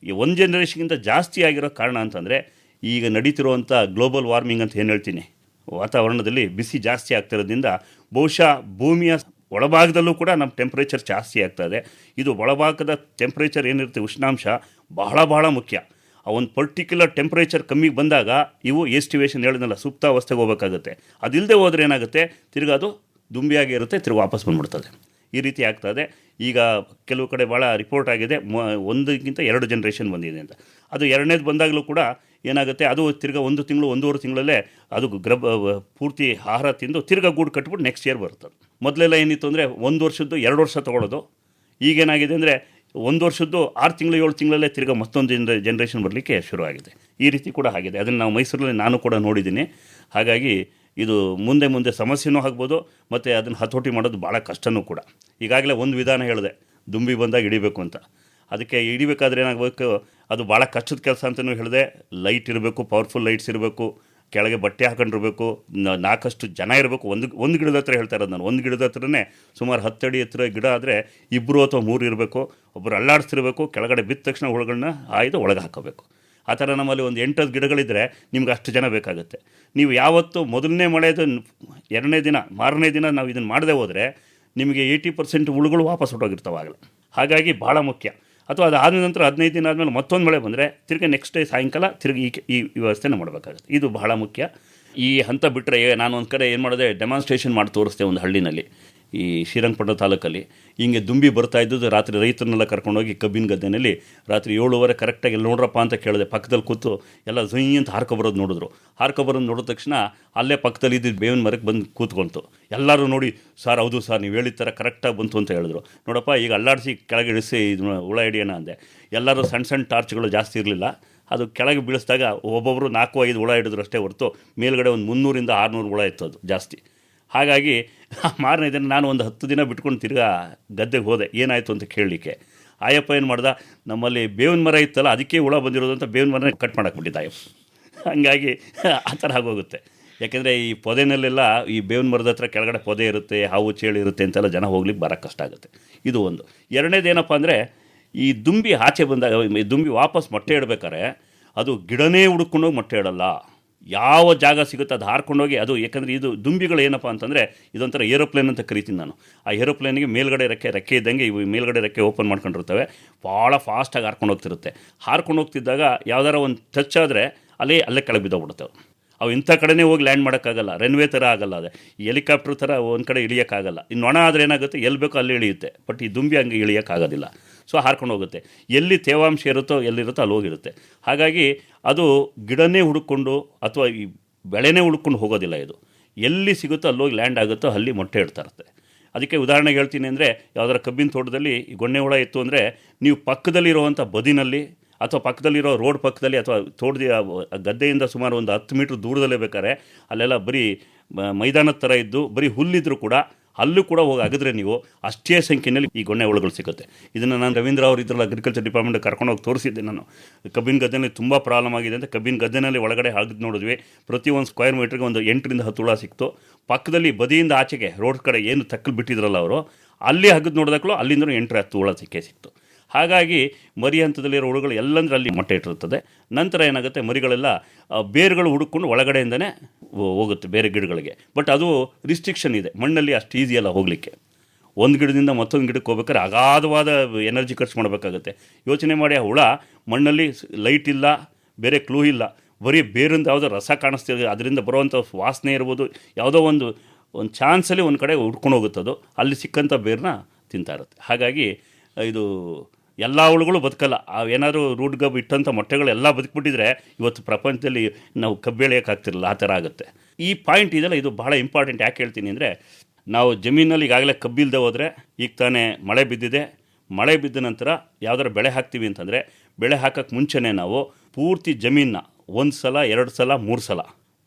ಈ ಒಂದು ಜನ್ರೇಷನ್ಗಿಂತ ಜಾಸ್ತಿ ಆಗಿರೋ ಕಾರಣ ಅಂತಂದರೆ ಈಗ ನಡೀತಿರುವಂಥ ಗ್ಲೋಬಲ್ ವಾರ್ಮಿಂಗ್ ಅಂತ ಏನು ಹೇಳ್ತೀನಿ, ವಾತಾವರಣದಲ್ಲಿ ಬಿಸಿ ಜಾಸ್ತಿ ಆಗ್ತಿರೋದ್ರಿಂದ ಬಹುಶಃ ಭೂಮಿಯ ಒಳಭಾಗದಲ್ಲೂ ಕೂಡ ನಮ್ಮ ಟೆಂಪ್ರೇಚರ್ ಜಾಸ್ತಿ ಆಗ್ತಾಯಿದೆ. ಇದು ಒಳಭಾಗದ ಟೆಂಪ್ರೇಚರ್ ಏನಿರುತ್ತೆ, ಉಷ್ಣಾಂಶ ಬಹಳ ಮುಖ್ಯ. ಆ ಒಂದು ಪರ್ಟಿಕ್ಯುಲರ್ ಟೆಂಪ್ರೇಚರ್ ಕಮ್ಮಿಗೆ ಬಂದಾಗ ಇವು ಎಸ್ಟಿವೇಷನ್ ಹೇಳಿದ್ನಲ್ಲ, ಸುಪ್ತಾವಸ್ಥೆಗೆ ಹೋಗಬೇಕಾಗುತ್ತೆ. ಅದಿಲ್ಲದೆ ಹೋದರೆ ಏನಾಗುತ್ತೆ, ತಿರ್ಗಿ ಅದು ದುಂಬಿಯಾಗಿ ಇರುತ್ತೆ, ತಿರ್ಗಿ ವಾಪಸ್ ಬಂದ್ಬಿಡ್ತದೆ. ಈ ರೀತಿ ಆಗ್ತದೆ. ಈಗ ಕೆಲವು ಕಡೆ ಭಾಳ ರಿಪೋರ್ಟ್ ಆಗಿದೆ, 1ಗಿಂತ 2 ಜನ್ರೇಷನ್ ಬಂದಿದೆ ಅಂತ. ಅದು 2ನೇದು ಬಂದಾಗಲೂ ಕೂಡ ಏನಾಗುತ್ತೆ, ಅದು ತಿರ್ಗಿ 1 ತಿಂಗಳು 1.5 ತಿಂಗಳಲ್ಲೇ ಅದು ಪೂರ್ತಿ ಆಹಾರ ತಿಂದು ತಿರ್ಗಿ ಗೂಡು ಕಟ್ಬಿಟ್ಟು ನೆಕ್ಸ್ಟ್ ಇಯರ್ ಬರ್ತದೆ. ಮೊದಲೆಲ್ಲ ಏನಿತ್ತು ಅಂದರೆ 1 ವರ್ಷದ್ದು 2 ವರ್ಷ ತೊಗೊಳ್ಳೋದು. ಈಗೇನಾಗಿದೆ ಅಂದರೆ 1 ವರ್ಷದ್ದು 6 ತಿಂಗಳು 7 ತಿಂಗಳಲ್ಲೇ ತಿರ್ಗಿ ಮತ್ತೊಂದು ಜನ್ರೇಷನ್ ಬರಲಿಕ್ಕೆ ಶುರುವಾಗಿದೆ. ಈ ರೀತಿ ಕೂಡ ಆಗಿದೆ. ಅದನ್ನು ನಾವು ಮೈಸೂರಲ್ಲಿ ನಾನು ಕೂಡ ನೋಡಿದ್ದೀನಿ. ಹಾಗಾಗಿ ಇದು ಮುಂದೆ ಸಮಸ್ಯೆನೂ ಆಗ್ಬೋದು, ಮತ್ತು ಅದನ್ನು ಹತೋಟಿ ಮಾಡೋದು ಭಾಳ ಕಷ್ಟನೂ ಕೂಡ. ಈಗಾಗಲೇ ಒಂದು ವಿಧಾನ ಹೇಳಿದೆ, ದುಂಬಿ ಬಂದಾಗ ಹಿಡಿಬೇಕು ಅಂತ. ಅದಕ್ಕೆ ಹಿಡಿಬೇಕಾದ್ರೆ ಏನಾಗಬೇಕು, ಅದು ಭಾಳ ಕಷ್ಟದ ಕೆಲಸ ಅಂತಲೂ ಹೇಳಿದೆ. ಲೈಟ್ ಇರಬೇಕು, ಪವರ್ಫುಲ್ ಲೈಟ್ಸ್ ಇರಬೇಕು, ಕೆಳಗೆ ಬಟ್ಟೆ ಹಾಕೊಂಡಿರ್ಬೇಕು, 4 ಜನ ಇರಬೇಕು. ಒಂದು ಗಿಡದ ಹತ್ರ ಹೇಳ್ತಾ ಇರೋದು ನಾನು. ಒಂದು ಗಿಡದ ಹತ್ರನೇ ಸುಮಾರು 10 ಅಡಿ ಎತ್ತರ ಗಿಡ ಆದರೆ 2 ಅಥವಾ 3 ಇರಬೇಕು. ಒಬ್ಬರು ಅಲ್ಲಾಡಿಸ್ತಿರ್ಬೇಕು, ಕೆಳಗಡೆ ಬಿದ್ದ ತಕ್ಷಣ ಹುಳುಗಳನ್ನ ಆಯ್ದು ಒಳಗೆ ಹಾಕೋಬೇಕು. ಆ ಥರ ನಮ್ಮಲ್ಲಿ ಒಂದು 8-10 ಗಿಡಗಳಿದ್ದರೆ ನಿಮ್ಗೆ ಅಷ್ಟು ಜನ ಬೇಕಾಗುತ್ತೆ. ನೀವು ಯಾವತ್ತು ಮೊದಲನೇ ಮಳೆದು 2ನೇ ದಿನ 6ನೇ ದಿನ ನಾವು ಇದನ್ನು ಮಾಡದೆ ಹೋದರೆ ನಿಮಗೆ 80% ಹುಳುಗಳು ವಾಪಸ್ ಹೊಟ್ಟೋಗಿರ್ತಾವೆ ಆಗಲ್ಲ. ಹಾಗಾಗಿ ಭಾಳ ಮುಖ್ಯ. ಅಥವಾ ಅದಾದ ನಂತರ 15 ದಿನ ಆದಮೇಲೆ ಮತ್ತೊಂದು ಮಳೆ ಬಂದರೆ ತಿರ್ಗಿ ನೆಕ್ಸ್ಟ್ ಡೇ ಸಾಯಂಕಾಲ ತಿರುಗಿ ಈ ವ್ಯವಸ್ಥೆನ ಮಾಡಬೇಕಾಗುತ್ತೆ. ಇದು ಬಹಳ ಮುಖ್ಯ. ಈ ಹಂತ ಬಿಟ್ಟರೆ ನಾನು ಒಂದು ಕಡೆ ಏನು ಮಾಡಿದೆ, ಡೆಮಾನ್ಸ್ಟ್ರೇಷನ್ ಮಾಡಿ ತೋರಿಸ್ದೆ ಒಂದು ಹಳ್ಳಿನಲ್ಲಿ, ಈ ಶ್ರೀರಂಗಪಟ್ಟಣ ತಾಲೂಕಲ್ಲಿ. ಹಿಂಗೆ ದುಂಬಿ ಬರ್ತಾ ಇದ್ದದ್ದು ರಾತ್ರಿ ರೈತರನ್ನೆಲ್ಲ ಕರ್ಕೊಂಡೋಗಿ ಕಬ್ಬಿನ ಗದ್ದೆನಲ್ಲಿ ರಾತ್ರಿ 7:15 ಕರೆಕ್ಟಾಗಿ ಎಲ್ಲ ನೋಡ್ರಪ್ಪ ಅಂತ ಕೇಳಿದೆ. ಪಕ್ಕದಲ್ಲಿ ಕೂತು ಎಲ್ಲ ಝುಯ್ ಅಂತ ಹಾರ್ಕೊಬರೋದು ನೋಡಿದ್ರು. ಹಾರ್ಕೊಬರೋದು ನೋಡಿದ ತಕ್ಷಣ ಅಲ್ಲೇ ಪಕ್ಕದಲ್ಲಿ ಇದ್ದಿದ್ದು ಬೇವಿನ ಮರಕ್ಕೆ ಬಂದು ಕೂತ್ಕೊಳ್ತು. ಎಲ್ಲರೂ ನೋಡಿ, ಸರ್ ಹೌದು ಸರ್ ನೀವು ಹೇಳಿದ ಥರ ಕರೆಕ್ಟಾಗಿ ಬಂತು ಅಂತ ಹೇಳಿದ್ರು. ನೋಡಪ್ಪ ಈಗ ಅಲ್ಲಾಡಿಸಿ ಕೆಳಗೆ ಇಳಿಸಿ ಇದು ಹುಳ ಹಿಡಿಯೋಣ ಅಂದೆ. ಎಲ್ಲರೂ ಸಣ್ಣ ಟಾರ್ಚ್ಗಳು ಜಾಸ್ತಿ ಇರಲಿಲ್ಲ. ಅದು ಕೆಳಗೆ ಬೀಳಿಸಿದಾಗ ಒಬ್ಬೊಬ್ಬರು 4-5 ಹುಳ ಹಿಡಿದ್ರು ಅಷ್ಟೇ ಹೊರತು ಮೇಲ್ಗಡೆ ಒಂದು 300-600 ಹುಳ ಇತ್ತು ಅದು ಜಾಸ್ತಿ. ಹಾಗಾಗಿ ಮಾರನೇ ದಿನ ನಾನು ಒಂದು 10 ದಿನ ಬಿಟ್ಕೊಂಡು ತಿರ್ಗಾ ಗದ್ದೆಗೆ ಹೋದೆ, ಏನಾಯಿತು ಅಂತ ಕೇಳಲಿಕ್ಕೆ. ಆಯಪ್ಪ ಏನು ಮಾಡ್ದ, ನಮ್ಮಲ್ಲಿ ಬೇವಿನ ಮರ ಇತ್ತಲ್ಲ ಅದಕ್ಕೆ ಹುಳ ಬಂದಿರೋದು ಅಂತ ಬೇವಿನ ಮರನೇ ಕಟ್ ಮಾಡಾಕ್ಬಿಟ್ಟಿದ್ದ ಆಯಪ್ಪ. ಹಾಗಾಗಿ ಆ ಥರ ಆಗೋಗುತ್ತೆ. ಯಾಕೆಂದರೆ ಈ ಪೊದೆನಲ್ಲೆಲ್ಲ ಈ ಬೇವಿನ ಮರದ ಹತ್ರ ಕೆಳಗಡೆ ಪೊದೆ ಇರುತ್ತೆ, ಹಾವು ಚೇಳು ಇರುತ್ತೆ ಅಂತೆಲ್ಲ ಜನ ಹೋಗ್ಲಿಕ್ಕೆ ಬರೋಕ್ಕೆ ಕಷ್ಟ ಆಗುತ್ತೆ. ಇದು ಒಂದು. 2ನೇದು ಏನಪ್ಪ ಅಂದರೆ, ಈ ದುಂಬಿ ಆಚೆ ಬಂದಾಗ, ದುಂಬಿ ವಾಪಸ್ ಮೊಟ್ಟೆ ಇಡಬೇಕಾದ್ರೆ ಅದು ಗಿಡನೇ ಹುಡ್ಕೊಂಡೋಗಿ ಮೊಟ್ಟೆ ಇಡಲ್ಲ. ಯಾವ ಜಾಗ ಸಿಗುತ್ತೆ ಅದು ಹಾರ್ಕೊಂಡೋಗಿ ಅದು. ಯಾಕಂದರೆ ಇದು ದುಂಬಿಗಳು ಏನಪ್ಪ ಅಂತಂದರೆ ಇದೊಂಥರ ಏರೋಪ್ಲೇನ್ ಅಂತ ಕರಿತೀನಿ ನಾನು. ಆ ಏರೋಪ್ಲೇನಿಗೆ ಮೇಲ್ಗಡೆ ರೆಕ್ಕೆ ಇದ್ದಂಗೆ ಇವು ಮೇಲ್ಗಡೆ ರೆಕ್ಕೆ ಓಪನ್ ಮಾಡ್ಕೊಂಡಿರ್ತವೆ. ಭಾಳ ಫಾಸ್ಟಾಗಿ ಹಾರ್ಕೊಂಡು ಹೋಗ್ತಿರುತ್ತೆ. ಹಾರ್ಕೊಂಡು ಹೋಗ್ತಿದ್ದಾಗ ಯಾವ್ದಾರ ಒಂದು ಟಚ್ ಆದರೆ ಅಲ್ಲೇ ಕೆಳಗೆ ಬಿದ್ದೋಗ್ಬಿಡುತ್ತೆ. ಅವು ಇಂಥ ಕಡೆನೇ ಹೋಗಿ ಲ್ಯಾಂಡ್ ಮಾಡೋಕ್ಕಾಗಲ್ಲ, ರನ್ವೇ ಥರ ಆಗಲ್ಲ. ಅದು ಈ ಹೆಲಿಕಾಪ್ಟರ್ ಥರ ಒಂದು ಕಡೆ ಇಳಿಯೋಕ್ಕಾಗಲ್ಲ. ಇನ್ನು ನೊಣ ಆದರೆ ಏನಾಗುತ್ತೆ, ಎಲ್ಲಿ ಬೇಕೋ ಅಲ್ಲಿ ಇಳಿಯುತ್ತೆ. ಬಟ್ ಈ ದುಂಬಿ ಹಂಗೆ ಇಳಿಯೋಕ್ಕಾಗೋದಿಲ್ಲ. ಸೊ ಹಾರ್ಕೊಂಡು ಹೋಗುತ್ತೆ. ಎಲ್ಲಿ ತೇವಾಂಶ ಇರುತ್ತೋ ಎಲ್ಲಿರುತ್ತೋ ಅಲ್ಲಿ ಹೋಗಿರುತ್ತೆ. ಹಾಗಾಗಿ ಅದು ಗಿಡನೇ ಹುಡುಕೊಂಡು ಅಥವಾ ಈ ಬೆಳೆನೇ ಹುಡ್ಕೊಂಡು ಹೋಗೋದಿಲ್ಲ. ಇದು ಎಲ್ಲಿ ಸಿಗುತ್ತೋ ಅಲ್ಲೋಗಿ ಲ್ಯಾಂಡ್ ಆಗುತ್ತೋ ಅಲ್ಲಿ ಮೊಟ್ಟೆ ಇಡ್ತಾ ಇರುತ್ತೆ. ಅದಕ್ಕೆ ಉದಾಹರಣೆಗೆ ಹೇಳ್ತೀನಿ ಅಂದರೆ, ಯಾವುದಾರ ಕಬ್ಬಿನ ತೋಟದಲ್ಲಿ ಈ ಗೊಣ್ಣೆ ಹುಳ ಇತ್ತು ಅಂದರೆ ನೀವು ಪಕ್ಕದಲ್ಲಿರುವಂಥ ಬದಿನಲ್ಲಿ ಅಥವಾ ಪಕ್ಕದಲ್ಲಿರೋ ರೋಡ್ ಪಕ್ಕದಲ್ಲಿ ಅಥವಾ ತೋಟದ ಗದ್ದೆಯಿಂದ ಸುಮಾರು ಒಂದು 10 ಮೀಟ್ರ್ ದೂರದಲ್ಲೇ ಬೇಕಾದ್ರೆ ಅಲ್ಲೆಲ್ಲ ಬರೀ ಮೈದಾನದ ಥರ ಇದ್ದು ಬರೀ ಹುಲ್ಲಿದ್ದರೂ ಕೂಡ ಅಲ್ಲೂ ಕೂಡ ಹೋಗಿ ಅಗಿದ್ರೆ ನೀವು ಅಷ್ಟೇ ಸಂಖ್ಯೆಯಲ್ಲಿ ಈ ಗೊಣ್ಣೆ ಹುಳುಗಳು ಸಿಗುತ್ತೆ. ಇದನ್ನು ನಾನು ರವೀಂದ್ರ ಅವರು ಇದ್ರಲ್ಲಿ ಅಗ್ರಿಕಲ್ಚರ್ ಡಿಪಾರ್ಟ್ಮೆಂಟ್ ಕರ್ಕೊಂಡೋಗಿ ತೋರಿಸಿದ್ದೆ ನಾನು. ಕಬ್ಬಿನ ಗದ್ದೆನಲ್ಲಿ ತುಂಬ ಪ್ರಾಬ್ಲಮ್ ಆಗಿದೆ ಅಂತ ಕಬ್ಬಿನ ಗದ್ದೆನಲ್ಲಿ ಒಳಗಡೆ ಅಗಿದು ನೋಡಿದ್ವಿ. ಪ್ರತಿ ಒಂದು ಸ್ಕ್ವೇರ್ ಮೀಟ್ರಿಗೆ ಒಂದು 8-10 ಹುಳ ಸಿಕ್ತು. ಪಕ್ಕದಲ್ಲಿ ಬದಿಯಿಂದ ಆಚೆಗೆ ರೋಡ್ ಕಡೆ ಏನು ತಕ್ಕಲು ಬಿಟ್ಟಿದ್ರಲ್ಲ ಅವರು, ಅಲ್ಲಿ ಅಗಿದು ನೋಡಿದಾಗಲೂ ಅಲ್ಲಿಂದ 8-10 ಹುಳ ಸಿಕ್ತು. ಹಾಗಾಗಿ ಮರಿ ಹಂತದಲ್ಲಿರೋ ಹುಳುಗಳು ಎಲ್ಲಂದ್ರೆ ಅಲ್ಲಿ ಮೊಟ್ಟೆ ಇಟ್ಟಿರ್ತದೆ. ನಂತರ ಏನಾಗುತ್ತೆ, ಮರಿಗಳೆಲ್ಲ ಬೇರುಗಳು ಹುಡುಕೊಂಡು ಒಳಗಡೆಯಿಂದನೇ ಹೋಗುತ್ತೆ ಬೇರೆ ಗಿಡಗಳಿಗೆ. ಬಟ್ ಅದು ರಿಸ್ಟ್ರಿಕ್ಷನ್ ಇದೆ, ಮಣ್ಣಲ್ಲಿ ಅಷ್ಟು ಈಸಿ ಅಲ್ಲ ಹೋಗಲಿಕ್ಕೆ. ಒಂದು ಗಿಡದಿಂದ ಮತ್ತೊಂದು ಗಿಡಕ್ಕೆ ಹೋಗ್ಬೇಕಾದ್ರೆ ಅಗಾಧವಾದ ಎನರ್ಜಿ ಖರ್ಚು ಮಾಡಬೇಕಾಗುತ್ತೆ. ಯೋಚನೆ ಮಾಡಿ, ಆ ಹುಳ ಮಣ್ಣಲ್ಲಿ ಲೈಟ್ ಇಲ್ಲ, ಬೇರೆ ಕ್ಲೂ ಇಲ್ಲ, ಬರೀ ಬೇರಿಂದ ಯಾವುದೋ ರಸ ಕಾಣಿಸ್ತಿರೋದು ಅದರಿಂದ ಬರುವಂಥ ವಾಸನೆ ಇರ್ಬೋದು, ಯಾವುದೋ ಒಂದು ಚಾನ್ಸಲ್ಲಿ ಒಂದು ಕಡೆ ಹುಡ್ಕೊಂಡು ಹೋಗುತ್ತದು, ಅಲ್ಲಿ ಸಿಕ್ಕಂಥ ಬೇರನ್ನ ತಿಂತಾ ಇರುತ್ತೆ. ಹಾಗಾಗಿ ಇದು ಎಲ್ಲ ಹುಳುಗಳು ಬದುಕಲ್ಲ. ಏನಾದರೂ ರೂಟ್ ಗಬ್ ಇಟ್ಟಂಥ ಮೊಟ್ಟೆಗಳೆಲ್ಲ ಬದುಕ್ಬಿಟ್ಟಿದ್ರೆ ಇವತ್ತು ಪ್ರಪಂಚದಲ್ಲಿ ನಾವು ಕಬ್ಬು ಬೆಳೆಯೋಕ್ಕಾಗ್ತಿರಲ್ಲ, ಆ ಥರ ಆಗುತ್ತೆ. ಈ ಪಾಯಿಂಟ್ ಇದೆಲ್ಲ ಇದು ಭಾಳ ಇಂಪಾರ್ಟೆಂಟ್. ಯಾಕೆ ಹೇಳ್ತೀನಿ ಅಂದರೆ, ನಾವು ಜಮೀನಲ್ಲಿ ಈಗಾಗಲೇ ಕಬ್ಬಿಲ್ಲದೆ ಹೋದರೆ, ಈಗ ತಾನೇ ಮಳೆ ಬಿದ್ದಿದೆ, ಮಳೆ ಬಿದ್ದ ನಂತರ ಯಾವ್ದಾರು ಬೆಳೆ ಹಾಕ್ತೀವಿ ಅಂತಂದರೆ, ಬೆಳೆ ಹಾಕೋಕ್ಕೆ ಮುಂಚೆನೇ ನಾವು ಪೂರ್ತಿ ಜಮೀನನ್ನ 1 ಸಲ 2 ಸಲ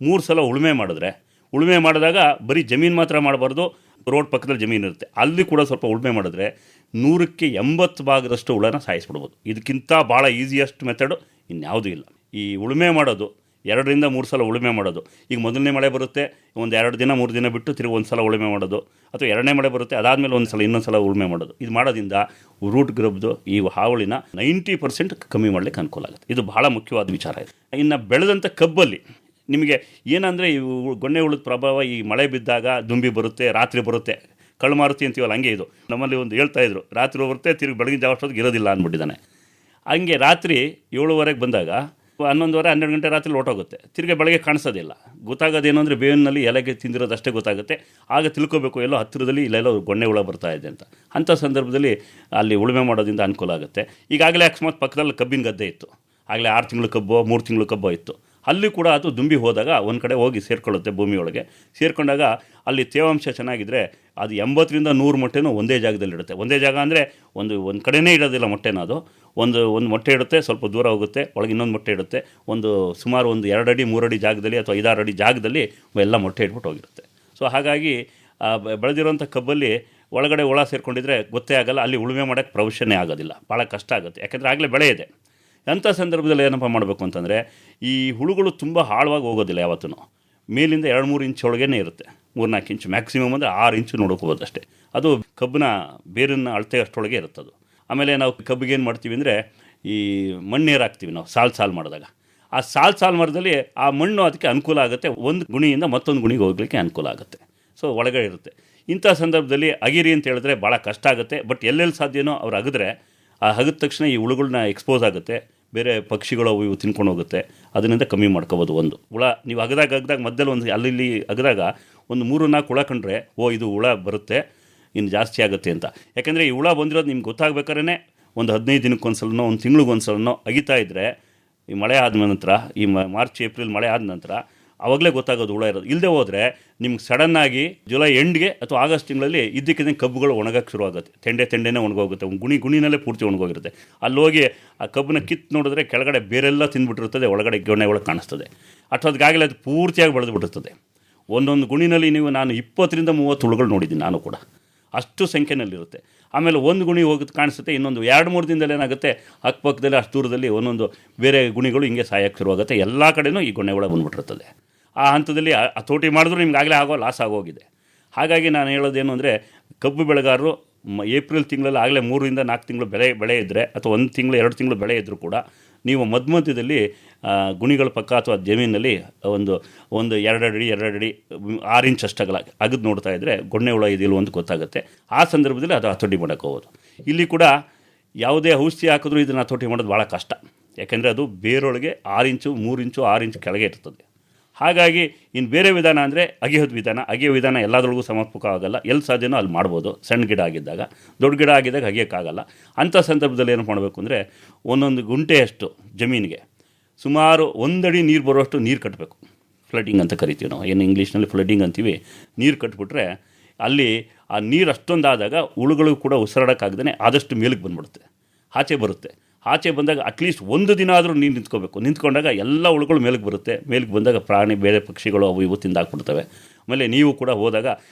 3 ಸಲ ಉಳುಮೆ ಮಾಡಿದ್ರೆ, ಉಳುಮೆ ಮಾಡಿದಾಗ ಬರೀ ಜಮೀನು ಮಾತ್ರ ಮಾಡಬಾರ್ದು, ರೋಡ್ ಪಕ್ಕದಲ್ಲಿ ಜಮೀನು ಇರುತ್ತೆ, ಅಲ್ಲಿ ಕೂಡ ಸ್ವಲ್ಪ ಉಳುಮೆ ಮಾಡಿದ್ರೆ 100ಕ್ಕೆ 80 ಭಾಗದಷ್ಟು ಹುಳನ ಸಾಯಿಸ್ಬಿಡ್ಬೋದು. ಇದಕ್ಕಿಂತ ಭಾಳ ಈಸಿಯೆಸ್ಟ್ ಮೆಥಡು ಇನ್ಯಾವುದೂ ಇಲ್ಲ. ಈ ಉಳುಮೆ ಮಾಡೋದು 2 ರಿಂದ 3 ಸಲ ಉಳುಮೆ ಮಾಡೋದು. ಈಗ ಮೊದಲನೇ ಮಳೆ ಬರುತ್ತೆ, ಒಂದು 2 ದಿನ 3 ದಿನ ಬಿಟ್ಟು ತಿರುಗಿ 1 ಸಲ ಉಳುಮೆ ಮಾಡೋದು, ಅಥವಾ 2ನೇ ಮಳೆ ಬರುತ್ತೆ, ಅದಾದಮೇಲೆ 1 ಸಲ ಇನ್ನೊಂದು ಸಲ ಉಳುಮೆ ಮಾಡೋದು. ಇದು ಮಾಡೋದ್ರಿಂದ ರೂಟ್ ಗ್ರಬ್ದು ಈ ಹಾವಳಿನ 90% ಕಮ್ಮಿ ಮಾಡಲಿಕ್ಕೆ ಅನುಕೂಲ ಆಗುತ್ತೆ. ಇದು ಭಾಳ ಮುಖ್ಯವಾದ ವಿಚಾರ ಇದೆ. ಇನ್ನು ಬೆಳೆದಂಥ ಕಬ್ಬಲ್ಲಿ ನಿಮಗೆ ಏನಂದರೆ, ಈ ಗೊಣ್ಣೆ ಹುಳದ ಪ್ರಭಾವ ಈ ಮಳೆ ಬಿದ್ದಾಗ ದುಂಬಿ ಬರುತ್ತೆ, ರಾತ್ರಿ ಬರುತ್ತೆ, ಕಳ್ಮಾರುತಿ ಅಂತೀವಲ್ಲ ಹಂಗೆ. ಇದು ನಮ್ಮಲ್ಲಿ ಒಂದು ಹೇಳ್ತಾಯಿದ್ರು, ರಾತ್ರಿ ಬರುತ್ತೆ ತಿರುಗಿ ಬೆಳಗಿನ ಜಾವ ಅಷ್ಟೊತ್ತಿಗೆ ಇರೋದಿಲ್ಲ ಅಂದ್ಬಿಟ್ಟಿದ್ದಾನೆ. ಹಂಗೆ ರಾತ್ರಿ 7:15 ಬಂದಾಗ 11:30 12 ಗಂಟೆ ರಾತ್ರಿ ಹೊರಟೋಗುತ್ತೆ, ತಿರುಗಿ ಬೆಳಗ್ಗೆ ಕಾಣಿಸೋದಿಲ್ಲ. ಗೊತ್ತಾಗೋದೇನು ಅಂದರೆ, ಬೇವಿನಲ್ಲಿ ಎಲೆಗೆ ತಿಂದಿರೋದು ಅಷ್ಟೇ ಗೊತ್ತಾಗುತ್ತೆ. ಆಗ ತಿಳ್ಕೊಬೇಕು ಎಲ್ಲೋ ಹತ್ತಿರದಲ್ಲಿ ಇಲ್ಲೆಲ್ಲೋ ಗೊಣ್ಣೆ ಹುಳ ಬರ್ತಾ ಇದೆ ಅಂತ. ಅಂಥ ಸಂದರ್ಭದಲ್ಲಿ ಅಲ್ಲಿ ಉಳುಮೆ ಮಾಡೋದ್ರಿಂದ ಅನುಕೂಲ ಆಗುತ್ತೆ. ಈಗಾಗಲೇ ಅಕಸ್ಮಾತ್ ಪಕ್ಕದಲ್ಲಿ ಕಬ್ಬಿನ ಗದ್ದೆ ಇತ್ತು, ಆಗಲೇ 6 ತಿಂಗಳು ಕಬ್ಬು 3 ತಿಂಗಳು ಕಬ್ಬು ಇತ್ತು, ಅಲ್ಲಿ ಕೂಡ ಅದು ದುಂಬಿ ಹೋದಾಗ ಒಂದು ಕಡೆ ಹೋಗಿ ಸೇರಿಕೊಳ್ಳುತ್ತೆ ಭೂಮಿಯೊಳಗೆ. ಸೇರಿಕೊಂಡಾಗ ಅಲ್ಲಿ ತೇವಾಂಶ ಚೆನ್ನಾಗಿದ್ದರೆ ಅದು 80 ರಿಂದ 100 ಮೊಟ್ಟೆನೂ ಒಂದೇ ಜಾಗದಲ್ಲಿ ಇಡುತ್ತೆ. ಒಂದೇ ಜಾಗ ಅಂದರೆ ಒಂದು ಕಡೆನೇ ಇಡೋದಿಲ್ಲ ಮೊಟ್ಟೆನ. ಅದು ಒಂದು ಮೊಟ್ಟೆ ಇಡುತ್ತೆ, ಸ್ವಲ್ಪ ದೂರ ಹೋಗುತ್ತೆ, ಒಳಗೆ ಇನ್ನೊಂದು ಮೊಟ್ಟೆ ಇಡುತ್ತೆ, ಸುಮಾರು 2 ಅಡಿ 3 ಅಡಿ ಜಾಗದಲ್ಲಿ ಅಥವಾ 5-6 ಅಡಿ ಜಾಗದಲ್ಲಿ ಎಲ್ಲ ಮೊಟ್ಟೆ ಇಟ್ಬಿಟ್ಟು ಹೋಗಿರುತ್ತೆ. ಸೊ ಹಾಗಾಗಿ ಬೆಳೆದಿರೋಂಥ ಕಬ್ಬಲ್ಲಿ ಒಳಗಡೆ ಹುಳ ಸೇರಿಕೊಂಡಿದ್ರೆ ಗೊತ್ತೇ ಆಗಲ್ಲ, ಅಲ್ಲಿ ಉಳುಮೆ ಮಾಡೋಕ್ಕೆ ಪ್ರೊವಿಷನ್ನೇ ಆಗೋದಿಲ್ಲ, ಭಾಳ ಕಷ್ಟ ಆಗುತ್ತೆ. ಯಾಕೆಂದರೆ ಆಗಲೇ ಬೆಳೆ ಇದೆ. ಅಂಥ ಸಂದರ್ಭದಲ್ಲಿ ಏನಪ್ಪ ಮಾಡಬೇಕು ಅಂತಂದರೆ, ಈ ಹುಳುಗಳು ತುಂಬ ಆಳವಾಗಿ ಹೋಗೋದಿಲ್ಲ ಯಾವತ್ತೂ, ಮೇಲಿಂದ 2-3 ಇಂಚ್ ಒಳಗೇ ಇರುತ್ತೆ, 3-4 ಇಂಚು ಮ್ಯಾಕ್ಸಿಮಮ್ ಅಂದರೆ 6 ಇಂಚು ನೋಡ್ಕೋಬೋದು ಅಷ್ಟೇ. ಅದು ಕಬ್ಬಿನ ಬೇರನ್ನ ಅಳತೆ ಅಷ್ಟೊಳಗೆ ಇರುತ್ತದು. ಆಮೇಲೆ ನಾವು ಕಬ್ಬಿಗೆ ಏನು ಮಾಡ್ತೀವಿ ಅಂದರೆ, ಈ ಮಣ್ಣೇರು ಹಾಕ್ತೀವಿ ನಾವು ಸಾಲು ಮಾಡಿದಾಗ. ಆ ಸಾಲು ಮರದಲ್ಲಿ ಆ ಮಣ್ಣು ಅದಕ್ಕೆ ಅನುಕೂಲ ಆಗುತ್ತೆ, ಒಂದು ಗುಣಿಯಿಂದ ಮತ್ತೊಂದು ಗುಣಿಗೆ ಹೋಗಲಿಕ್ಕೆ ಅನುಕೂಲ ಆಗುತ್ತೆ. ಸೊ ಒಳಗಡೆ ಇರುತ್ತೆ. ಇಂಥ ಸಂದರ್ಭದಲ್ಲಿ ಅಗಿರಿ ಅಂತ ಹೇಳಿದ್ರೆ ಭಾಳ ಕಷ್ಟ ಆಗುತ್ತೆ. ಬಟ್ ಎಲ್ಲೆಲ್ಲಿ ಸಾಧ್ಯನೋ ಅವ್ರು ಅಗಿದ್ರೆ, ಆ ಹಗಿದ ತಕ್ಷಣ ಈ ಹುಳುಗಳನ್ನ ಎಕ್ಸ್ಪೋಸ್ ಆಗುತ್ತೆ, ಬೇರೆ ಪಕ್ಷಿಗಳು ಇವು ತಿನ್ಕೊಂಡು ಹೋಗುತ್ತೆ, ಅದರಿಂದ ಕಮ್ಮಿ ಮಾಡ್ಕೋಬೋದು. ಒಂದು ಹುಳ ನೀವು ಅಗದಾಗ ಮಧ್ಯದಲ್ಲಿ ಒಂದು ಅಲ್ಲಿ ಅಗದಾಗ ಒಂದು 3-4 ಹುಳ ಕಂಡ್ರೆ, ಇದು ಹುಳ ಬರುತ್ತೆ, ಇನ್ನು ಜಾಸ್ತಿ ಆಗುತ್ತೆ ಅಂತ. ಯಾಕೆಂದರೆ ಈ ಹುಳ ಬಂದಿರೋದು ನಿಮ್ಗೆ ಗೊತ್ತಾಗಬೇಕಾದ್ರೆ ಒಂದು 15 ದಿನಕ್ಕೊಂದ್ಸಲನೋ 1 ತಿಂಗಳಿಗೊಂದ್ಸಲನೋ ಅಗಿತಾ ಇದ್ದರೆ, ಈ ಮಳೆ ಆದ ನಂತರ, ಈ ಮಾರ್ಚ್ ಏಪ್ರಿಲ್ ಮಳೆ ಆದ ನಂತರ ಆವಾಗಲೇ ಗೊತ್ತಾಗೋದು ಹುಳ ಇರೋದು. ಇಲ್ಲದೆ ಹೋದರೆ ನಿಮ್ಗೆ ಸಡನ್ನಾಗಿ ಜುಲೈ ಎಂಡ್ಗೆ ಅಥವಾ ಆಗಸ್ಟ್ ತಿಂಗಳಲ್ಲಿ ಇದ್ದಕ್ಕಿದ್ದಂಗೆ ಕಬ್ಬುಗಳು ಒಣಗಕ್ಕೆ ಶುರು ಆಗುತ್ತೆ, ತೆಂಡೆನೇ ಒಣಗೋಗುತ್ತೆ, ಗುಣಿನಲ್ಲೇ ಪೂರ್ತಿ ಒಣಗೋಗಿರುತ್ತೆ. ಅಲ್ಲಿ ಹೋಗಿ ಆ ಕಬ್ಬನ್ನ ಕಿತ್ತು ನೋಡಿದ್ರೆ ಕೆಳಗಡೆ ಬೇರೆಲ್ಲ ತಿಂದ್ಬಿಟ್ಟಿರ್ತದೆ, ಒಳಗಡೆ ಗೊಣ್ಣೆ ಒಳಗೆ ಕಾಣಿಸ್ತದೆ. ಅಷ್ಟೊತ್ತಿಗಾಗಲೇ ಅದು ಪೂರ್ತಿಯಾಗಿ ಬೆಳೆದುಬಿಟ್ಟಿರ್ತದೆ. ಒಂದೊಂದು ಗುಣಿನಲ್ಲಿ ನಾನು 20 ರಿಂದ 30 ಹುಳುಗಳು ನೋಡಿದ್ದೀನಿ ನಾನು ಕೂಡ, ಅಷ್ಟು ಸಂಖ್ಯೆನಲ್ಲಿರುತ್ತೆ. ಆಮೇಲೆ ಒಂದು ಗುಣಿ ಹೋಗೋದು ಕಾಣಿಸುತ್ತೆ, ಇನ್ನೊಂದು 2-3 ದಿನದಲ್ಲಿ ಏನಾಗುತ್ತೆ, ಅಕ್ಕಪಕ್ಕದಲ್ಲಿ ಅಷ್ಟು ದೂರದಲ್ಲಿ ಒಂದೊಂದು ಬೇರೆ ಗುಣಿಗಳು ಹಿಂಗೆ ಸಾಯಕ್ಕೆ ಶುರುವಾಗುತ್ತೆ. ಎಲ್ಲ ಕಡೆನೂ ಈ ಗೊಣ್ಣೆ ಹುಳ ಬಂದುಬಿಟ್ಟಿರ್ತದೆ. ಆ ಹಂತದಲ್ಲಿ ಹತೋಟಿ ಮಾಡಿದ್ರೂ ನಿಮ್ಗೆ ಆಗಲೇ ಲಾಸ್ ಆಗೋಗಿದೆ. ಹಾಗಾಗಿ ನಾನು ಹೇಳೋದೇನು ಅಂದರೆ, ಕಬ್ಬು ಬೆಳೆಗಾರರು ಏಪ್ರಿಲ್ ತಿಂಗಳಲ್ಲಿ ಆಗಲೇ 3 ರಿಂದ 4 ತಿಂಗಳು ಬೆಳೆ ಇದ್ದರೆ, ಅಥವಾ 1 ತಿಂಗಳು 2 ತಿಂಗಳು ಬೆಳೆ ಇದ್ದರೂ ಕೂಡ ನೀವು ಮಧ್ಯದಲ್ಲಿ ಗುಣಿಗಳ ಪಕ್ಕ ಅಥವಾ ಜಮೀನಲ್ಲಿ ಒಂದು 2 ಅಡಿ 6 ಇಂಚ್ ಅಷ್ಟಾಗಲ್ಲ ಅಗದು ನೋಡ್ತಾ ಇದ್ದರೆ ಗೊಣ್ಣೆ ಹುಳ ಇದೆಯಲ್ಲ ಅಂತ ಗೊತ್ತಾಗುತ್ತೆ. ಆ ಸಂದರ್ಭದಲ್ಲಿ ಅದು ಹತೋಟಿ ಮಾಡೋಕ್ಕೆ ಹೋಗೋದು. ಇಲ್ಲಿ ಕೂಡ ಯಾವುದೇ ಔಷಧಿ ಹಾಕಿದ್ರೂ ಇದನ್ನು ಹತೋಟಿ ಮಾಡೋದು ಭಾಳ ಕಷ್ಟ. ಯಾಕೆಂದರೆ ಅದು ಬೇರೊಳಗೆ 6 ಇಂಚು 3 ಇಂಚು 6 ಇಂಚು ಕೆಳಗೆ ಇರ್ತದೆ. ಹಾಗಾಗಿ ಇನ್ನು ಬೇರೆ ವಿಧಾನ ಅಂದರೆ ಅಗೆಯೋ ವಿಧಾನ ಎಲ್ಲದರೊಳಗೂ ಸಮರ್ಪಕ ಆಗಲ್ಲ. ಎಲ್ಲಿ ಸಾಧ್ಯನೋ ಅಲ್ಲಿ ಮಾಡ್ಬೋದು. ಸಣ್ಣ ಗಿಡ ಆಗಿದ್ದಾಗ, ದೊಡ್ಡ ಗಿಡ ಆಗಿದ್ದಾಗ ಅಗೆಯೋಕ್ಕಾಗಲ್ಲ. ಅಂಥ ಸಂದರ್ಭದಲ್ಲಿ ಏನು ಮಾಡಬೇಕು ಅಂದರೆ, ಒಂದೊಂದು ಗುಂಟೆಯಷ್ಟು ಜಮೀನಿಗೆ ಸುಮಾರು 1 ಅಡಿ ನೀರು ಬರುವಷ್ಟು ನೀರು ಕಟ್ಟಬೇಕು. ಫ್ಲಡ್ಡಿಂಗ್ ಅಂತ ಕರಿತೀವಿ ನಾವು, ಏನು ಇಂಗ್ಲೀಷ್ನಲ್ಲಿ ಫ್ಲಡ್ಡಿಂಗ್ ಅಂತೀವಿ. ನೀರು ಕಟ್ಬಿಟ್ರೆ ಅಲ್ಲಿ ಆ ನೀರು ಅಷ್ಟೊಂದಾದಾಗ ಹುಳುಗಳು ಕೂಡ ಉಸಿರಾಡೋಕ್ಕಾಗ್ದೇ ಆದಷ್ಟು ಮೇಲಕ್ಕೆ ಬಂದ್ಬಿಡುತ್ತೆ, ಆಚೆ ಬರುತ್ತೆ. ಆಚೆ ಬಂದಾಗ ಅಟ್ಲೀಸ್ಟ್ 1 ದಿನ ಆದರೂ ನೀರು ನಿಂತ್ಕೊಂಡಾಗ ಎಲ್ಲ ಹುಳುಗಳು ಮೇಲಕ್ಕೆ ಬರುತ್ತೆ. ಮೇಲಕ್ಕೆ ಬಂದಾಗ ಪ್ರಾಣಿ ಬೇರೆ ಪಕ್ಷಿಗಳು ಅವು ಇವು ತಿಂದಾಕ್ಬಿಡ್ತವೆ. ಆಮೇಲೆ ನೀವು ಕೂಡ ಹೋದಾಗ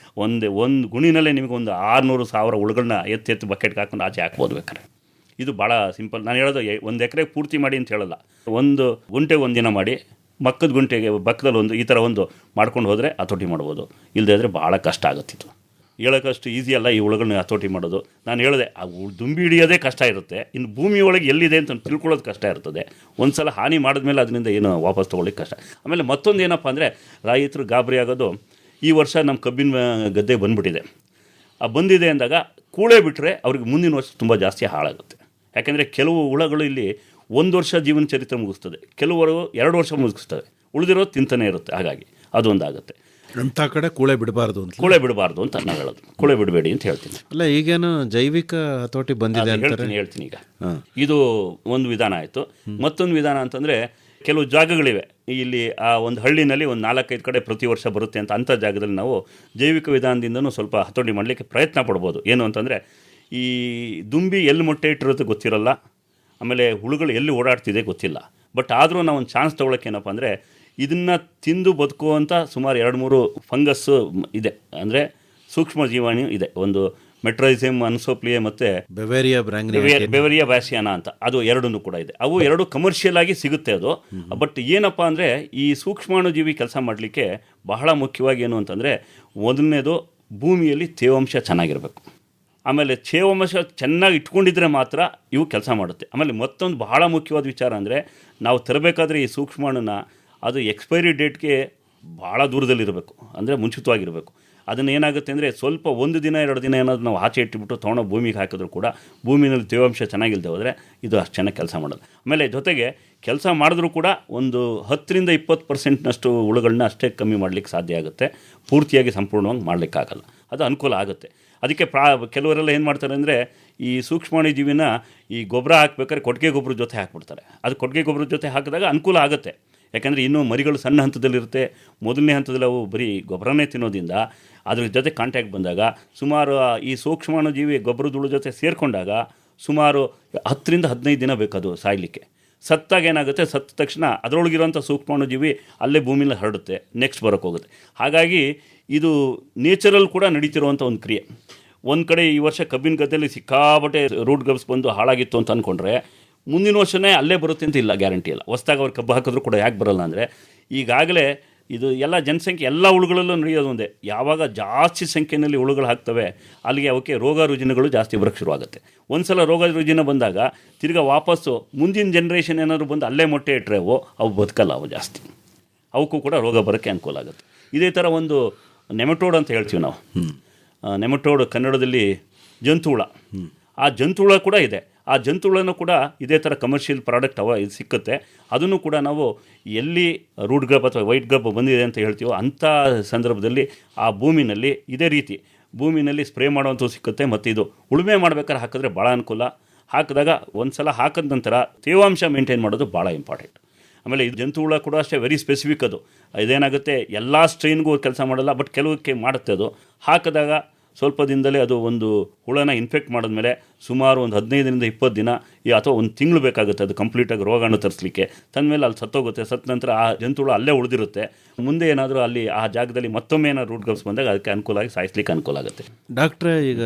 ಒಂದು ಗುಣಿನಲ್ಲೇ ನಿಮಗೆ ಒಂದು 600,000 ಹುಳುಗಳನ್ನ ಎತ್ತು ಬಕೆಟ್ಗೆ ಹಾಕೊಂಡು ಆಚೆ ಹಾಕ್ಬೋದು ಬೇಕಾದ್ರೆ. ಇದು ಭಾಳ ಸಿಂಪಲ್. ನಾನು ಹೇಳೋದು 1 ಎಕರೆ ಪೂರ್ತಿ ಮಾಡಿ ಅಂತ ಹೇಳಲ್ಲ, 1 ಗುಂಟೆಗೆ 1 ದಿನ ಮಾಡಿ, ಮಕ್ಕದ ಗುಂಟೆಗೆ ಪಕ್ಕದಲ್ಲಿ ಈ ಥರ ಮಾಡ್ಕೊಂಡು ಹೋದರೆ ಹತೋಟಿ ಮಾಡ್ಬೋದು. ಇಲ್ಲದೇ ಇದ್ದರೆ ಭಾಳ ಕಷ್ಟ ಆಗುತ್ತಿತ್ತು. ಹೇಳೋಕ್ಕಷ್ಟು ಈಸಿ ಅಲ್ಲ ಈ ಹುಳುಗಳನ್ನ ಹತೋಟಿ ಮಾಡೋದು. ನಾನು ಹೇಳಿದೆ, ಆ ದುಂಬಿ ಹಿಡಿಯೋದೇ ಕಷ್ಟ ಇರುತ್ತೆ, ಇನ್ನು ಭೂಮಿ ಒಳಗೆ ಎಲ್ಲಿದೆ ಅಂತ ತಿಳ್ಕೊಳ್ಳೋದು ಕಷ್ಟ ಇರ್ತದೆ. ಒಂದು ಸಲ ಹಾನಿ ಮಾಡಿದ್ಮೇಲೆ ಅದರಿಂದ ಏನು ವಾಪಸ್ ತೊಗೊಳ್ಳಿಕ್ಕೆ ಕಷ್ಟ. ಆಮೇಲೆ ಮತ್ತೊಂದು ಏನಪ್ಪ ಅಂದರೆ, ರೈತರು ಗಾಬರಿ ಆಗೋದು, ಈ ವರ್ಷ ನಮ್ಮ ಕಬ್ಬಿನ ಗದ್ದೆ ಬಂದುಬಿಟ್ಟಿದೆ, ಬಂದಿದೆ ಅಂದಾಗ ಕೂಳೆ ಬಿಟ್ಟರೆ ಅವ್ರಿಗೆ ಮುಂದಿನ ವರ್ಷ ತುಂಬ ಜಾಸ್ತಿ ಹಾಳಾಗುತ್ತೆ. ಯಾಕೆಂದರೆ ಕೆಲವು ಹುಳುಗಳು ಇಲ್ಲಿ 1 ವರ್ಷ ಜೀವನ ಚರಿತ್ರೆ ಮುಗಿಸ್ತದೆ, ಕೆಲವರು 2 ವರ್ಷ ಮುಗಿಸ್ತವೆ, ಉಳಿದಿರೋದು ತಿಂತಾನೆ ಇರುತ್ತೆ. ಹಾಗಾಗಿ ಅದೊಂದಾಗುತ್ತೆ. ಅಂಥ ಕಡೆ ಕೂಳೆ ಬಿಡಬಾರ್ದು ಅಂತ. ಕೂಳೆ ಬಿಡಬಾರ್ದು ಅಂತ ನಾನು ಹೇಳೋದು, ಕೂಳೆ ಬಿಡಬೇಡಿ ಅಂತ ಹೇಳ್ತೀನಿ. ಅಲ್ಲ, ಈಗೇನು ಜೈವಿಕ ಹತೋಟಿ ಬಂದಿದೆ ಅಂತ ಹೇಳ್ತೀನಿ. ಈಗ ಇದು ಒಂದು ವಿಧಾನ ಆಯಿತು. ಮತ್ತೊಂದು ವಿಧಾನ ಅಂತಂದರೆ, ಕೆಲವು ಜಾಗಗಳಿವೆ ಇಲ್ಲಿ, ಆ ಒಂದು ಹಳ್ಳಿನಲ್ಲಿ ಒಂದು 4-5 ಕಡೆ ಪ್ರತಿ ವರ್ಷ ಬರುತ್ತೆ ಅಂತ, ಅಂಥ ಜಾಗದಲ್ಲಿ ನಾವು ಜೈವಿಕ ವಿಧಾನದಿಂದನೂ ಸ್ವಲ್ಪ ಹತೋಟಿ ಮಾಡಲಿಕ್ಕೆ ಪ್ರಯತ್ನ ಪಡ್ಬೋದು. ಏನು ಅಂತಂದರೆ, ಈ ದುಂಬಿ ಎಲ್ಲಿ ಮೊಟ್ಟೆ ಇಟ್ಟಿರುತ್ತೆ ಗೊತ್ತಿರಲ್ಲ, ಆಮೇಲೆ ಹುಳುಗಳು ಎಲ್ಲಿ ಓಡಾಡ್ತಿದೆ ಗೊತ್ತಿಲ್ಲ. ಬಟ್ ಆದರೂ ನಾವು ಒಂದು ಚಾನ್ಸ್ ತೊಗೊಳಕ್ಕೆ ಏನಪ್ಪ ಅಂದರೆ, ಇದನ್ನು ತಿಂದು ಬದುಕುವಂಥ ಸುಮಾರು 2-3 ಫಂಗಸ್ಸು ಇದೆ, ಅಂದರೆ ಸೂಕ್ಷ್ಮ ಜೀವಾಣು ಇದೆ. ಒಂದು ಮೆಟ್ರೈಸಿಮ್ ಅನ್ಸೋಪ್ಲಿಯೆ ಮತ್ತು ಬೆವೆರಿಯಾ ಬ್ಯಾಸಿಯಾನ ಅಂತ, ಅದು ಎರಡೂ ಕೂಡ ಇದೆ. ಅವು 2 ಕಮರ್ಷಿಯಲ್ ಆಗಿ ಸಿಗುತ್ತೆ ಅದು. ಬಟ್ ಏನಪ್ಪ ಅಂದರೆ, ಈ ಸೂಕ್ಷ್ಮಾಣುಜೀವಿ ಕೆಲಸ ಮಾಡಲಿಕ್ಕೆ ಬಹಳ ಮುಖ್ಯವಾಗಿ ಏನು ಅಂತಂದರೆ, ಮೊದಲನೇದು ಭೂಮಿಯಲ್ಲಿ ತೇವಾಂಶ ಚೆನ್ನಾಗಿರಬೇಕು. ಆಮೇಲೆ ತೇವಾಂಶ ಚೆನ್ನಾಗಿ ಇಟ್ಕೊಂಡಿದ್ರೆ ಮಾತ್ರ ಇವು ಕೆಲಸ ಮಾಡುತ್ತೆ. ಆಮೇಲೆ ಮತ್ತೊಂದು ಬಹಳ ಮುಖ್ಯವಾದ ವಿಚಾರ ಅಂದರೆ, ನಾವು ತರಬೇಕಾದ್ರೆ ಈ ಸೂಕ್ಷ್ಮಾಣುನ ಅದು ಎಕ್ಸ್ಪೈರಿ ಡೇಟ್ಗೆ ಭಾಳ ದೂರದಲ್ಲಿರಬೇಕು, ಅಂದರೆ ಮುಂಚಿತವಾಗಿರಬೇಕು. ಅದನ್ನು ಏನಾಗುತ್ತೆ ಅಂದರೆ, ಸ್ವಲ್ಪ 1 ದಿನ 2 ದಿನ ಏನಾದರೂ ನಾವು ಆಚೆ ಇಟ್ಟುಬಿಟ್ಟು ತೊಗೊಂಡು ಭೂಮಿಗೆ ಹಾಕಿದ್ರು ಕೂಡ ಭೂಮಿನಲ್ಲಿ ತೇವಾಂಶ ಚೆನ್ನಾಗಿಲ್ಲದೆ ಹೋದರೆ ಇದು ಅಷ್ಟು ಚೆನ್ನಾಗಿ ಕೆಲಸ ಮಾಡೋದು. ಆಮೇಲೆ ಜೊತೆಗೆ ಕೆಲಸ ಮಾಡಿದ್ರೂ ಕೂಡ ಒಂದು 10-20% ಹುಳುಗಳನ್ನ ಅಷ್ಟೇ ಕಮ್ಮಿ ಮಾಡಲಿಕ್ಕೆ ಸಾಧ್ಯ ಆಗುತ್ತೆ, ಪೂರ್ತಿಯಾಗಿ ಸಂಪೂರ್ಣವಾಗಿ ಮಾಡಲಿಕ್ಕಾಗಲ್ಲ. ಅದು ಅನುಕೂಲ ಆಗುತ್ತೆ. ಅದಕ್ಕೆ ಕೆಲವರೆಲ್ಲ ಏನು ಮಾಡ್ತಾರೆ ಅಂದರೆ, ಈ ಸೂಕ್ಷ್ಮಾಣು ಜೀವಿನ ಈ ಗೊಬ್ಬರ ಹಾಕ್ಬೇಕಾದ್ರೆ ಕೊಟ್ಟಿಗೆ ಗೊಬ್ಬರದ ಜೊತೆ ಹಾಕ್ಬಿಡ್ತಾರೆ. ಅದು ಕೊಟ್ಟಿಗೆ ಗೊಬ್ಬರದ ಜೊತೆ ಹಾಕಿದಾಗ ಅನುಕೂಲ ಆಗುತ್ತೆ. ಯಾಕಂದರೆ ಇನ್ನೂ ಮರಿಗಳು ಸಣ್ಣ ಹಂತದಲ್ಲಿರುತ್ತೆ, ಮೊದಲನೇ ಹಂತದಲ್ಲಿ ಅವು ಬರೀ ಗೊಬ್ಬರನೇ ತಿನ್ನೋದ್ರಿಂದ ಅದ್ರ ಜೊತೆ ಕಾಂಟ್ಯಾಕ್ಟ್ ಬಂದಾಗ ಸುಮಾರು ಈ ಸೂಕ್ಷ್ಮಾಣು ಜೀವಿ ಗೊಬ್ಬರದುಳು ಜೊತೆ ಸೇರಿಕೊಂಡಾಗ ಸುಮಾರು 10-15 ದಿನ ಬೇಕದು ಸಾಯಲಿಕ್ಕೆ. ಸತ್ತಾಗ ಏನಾಗುತ್ತೆ, ಸತ್ತ ತಕ್ಷಣ ಅದರೊಳಗಿರೋಂಥ ಸೂಕ್ಷ್ಮಾಣು ಜೀವಿ ಅಲ್ಲೇ ಭೂಮಿಲಿ ಹರಡುತ್ತೆ, ನೆಕ್ಸ್ಟ್ ಬರೋಕ್ಕೆ ಹೋಗುತ್ತೆ. ಹಾಗಾಗಿ ಇದು ನೇಚರಲ್ ಕೂಡ ನಡೀತಿರುವಂಥ ಒಂದು ಕ್ರಿಯೆ. ಒಂದು ಕಡೆ ಈ ವರ್ಷ ಕಬ್ಬಿನ ಗದ್ದೆಯಲ್ಲಿ ಸಿಕ್ಕಾಬಟ್ಟೆ ರೂಟ್ ಗಬ್ಸ್ ಬಂದು ಹಾಳಾಗಿತ್ತು ಅಂತ ಅಂದ್ಕೊಂಡ್ರೆ, ಮುಂದಿನ ವರ್ಷವೇ ಅಲ್ಲೇ ಬರುತ್ತೆ ಅಂತ ಇಲ್ಲ, ಗ್ಯಾರಂಟಿ ಇಲ್ಲ. ಹೊಸ್ದಾಗಿ ಅವ್ರು ಕಬ್ಬು ಹಾಕಿದ್ರು ಕೂಡ ಯಾಕೆ ಬರೋಲ್ಲ ಅಂದರೆ, ಈಗಾಗಲೇ ಇದು ಎಲ್ಲ ಜನಸಂಖ್ಯೆ ಎಲ್ಲ ಹುಳುಗಳಲ್ಲೂ ನಡೆಯೋದು ಒಂದೇ. ಯಾವಾಗ ಜಾಸ್ತಿ ಸಂಖ್ಯೆಯಲ್ಲಿ ಹುಳುಗಳು ಹಾಕ್ತವೆ ಅಲ್ಲಿಗೆ ಅವಕ್ಕೆ ರೋಗ ರುಜಿನಗಳು ಜಾಸ್ತಿ ಬರೋಕ್ಕೆ ಶುರುವಾಗುತ್ತೆ. ಒಂದು ಸಲ ರೋಗ ರುಜಿನ ಬಂದಾಗ ತಿರ್ಗಿ ವಾಪಸ್ಸು ಮುಂದಿನ ಜನ್ರೇಷನ್ ಏನಾದರೂ ಬಂದು ಅಲ್ಲೇ ಮೊಟ್ಟೆ ಇಟ್ಟರೆ ಅವು ಬದುಕಲ್ಲ, ಅವು ಜಾಸ್ತಿ, ಅವಕ್ಕೂ ಕೂಡ ರೋಗ ಬರೋಕ್ಕೆ ಅನುಕೂಲ ಆಗುತ್ತೆ. ಇದೇ ಥರ ಒಂದು ನೆಮಟೋಡ್ ಅಂತ ಹೇಳ್ತೀವಿ ನಾವು. ನೆಮಟೋಡ್ ಕನ್ನಡದಲ್ಲಿ ಜಂತುಹುಳ. ಆ ಜಂತುಹುಳ ಕೂಡ ಇದೆ. ಆ ಜಂತುಹುಳನೂ ಕೂಡ ಇದೇ ಥರ ಕಮರ್ಷಿಯಲ್ ಪ್ರಾಡಕ್ಟ್ ಇದು ಸಿಕ್ಕುತ್ತೆ. ಅದನ್ನು ಕೂಡ ನಾವು ಎಲ್ಲಿ ರೂಟ್ ಗ್ರಬ್ ಅಥವಾ ವೈಟ್ ಗ್ರಬ್ ಬಂದಿದೆ ಅಂತ ಹೇಳ್ತೀವೋ ಅಂಥ ಸಂದರ್ಭದಲ್ಲಿ ಆ ಭೂಮಿನಲ್ಲಿ ಇದೇ ರೀತಿ ಭೂಮಿನಲ್ಲಿ ಸ್ಪ್ರೇ ಮಾಡೋವಂಥದ್ದು ಸಿಕ್ಕುತ್ತೆ. ಮತ್ತು ಇದು ಉಳುಮೆ ಮಾಡ್ಬೇಕಾದ್ರೆ ಹಾಕಿದ್ರೆ ಭಾಳ ಅನುಕೂಲ. ಹಾಕಿದಾಗ ಒಂದು ಸಲ ಹಾಕಿದ ನಂತರ ತೇವಾಂಶ ಮೇಂಟೈನ್ ಮಾಡೋದು ಭಾಳ ಇಂಪಾರ್ಟೆಂಟ್. ಆಮೇಲೆ ಇದು ಜಂತುಹುಳ ಕೂಡ ಅಷ್ಟೇ ವೆರಿ ಸ್ಪೆಸಿಫಿಕ್. ಅದು ಇದೇನಾಗುತ್ತೆ, ಎಲ್ಲ ಸ್ಟ್ರೈನ್ಗೂ ಕೆಲಸ ಮಾಡಲ್ಲ, ಬಟ್ ಕೆಲವಕ್ಕೆ ಮಾಡುತ್ತೆ. ಅದು ಹಾಕಿದಾಗ ಸ್ವಲ್ಪ ದಿನದಲ್ಲೇ ಅದು ಒಂದು ಹುಳನ ಇನ್ಫೆಕ್ಟ್ ಮಾಡಿದ್ಮೇಲೆ ಸುಮಾರು ಒಂದು 15-20 ದಿನ ಅಥವಾ 1 ತಿಂಗಳು ಬೇಕಾಗುತ್ತೆ ಅದು ಕಂಪ್ಲೀಟಾಗಿ ರೋಗಾಣು ತರಿಸಲಿಕ್ಕೆ. ತಂದಮೇಲೆ ಅಲ್ಲಿ ಸತ್ತೋಗುತ್ತೆ. ಸತ್ತ ನಂತರ ಆ ಜಂತುಹುಳ ಅಲ್ಲೇ ಉಳಿದಿರುತ್ತೆ. ಮುಂದೆ ಏನಾದರೂ ಅಲ್ಲಿ ಆ ಜಾಗದಲ್ಲಿ ಮತ್ತೊಮ್ಮೆ ಏನಾದ್ರು ರೂಟ್ ಗಬ್ಸ್ ಬಂದಾಗ ಅದಕ್ಕೆ ಅನುಕೂಲ ಆಗಿ ಸಾಯಿಸ್ಲಿಕ್ಕೆ ಅನುಕೂಲ ಆಗುತ್ತೆ. ಡಾಕ್ಟ್ರೇ, ಈಗ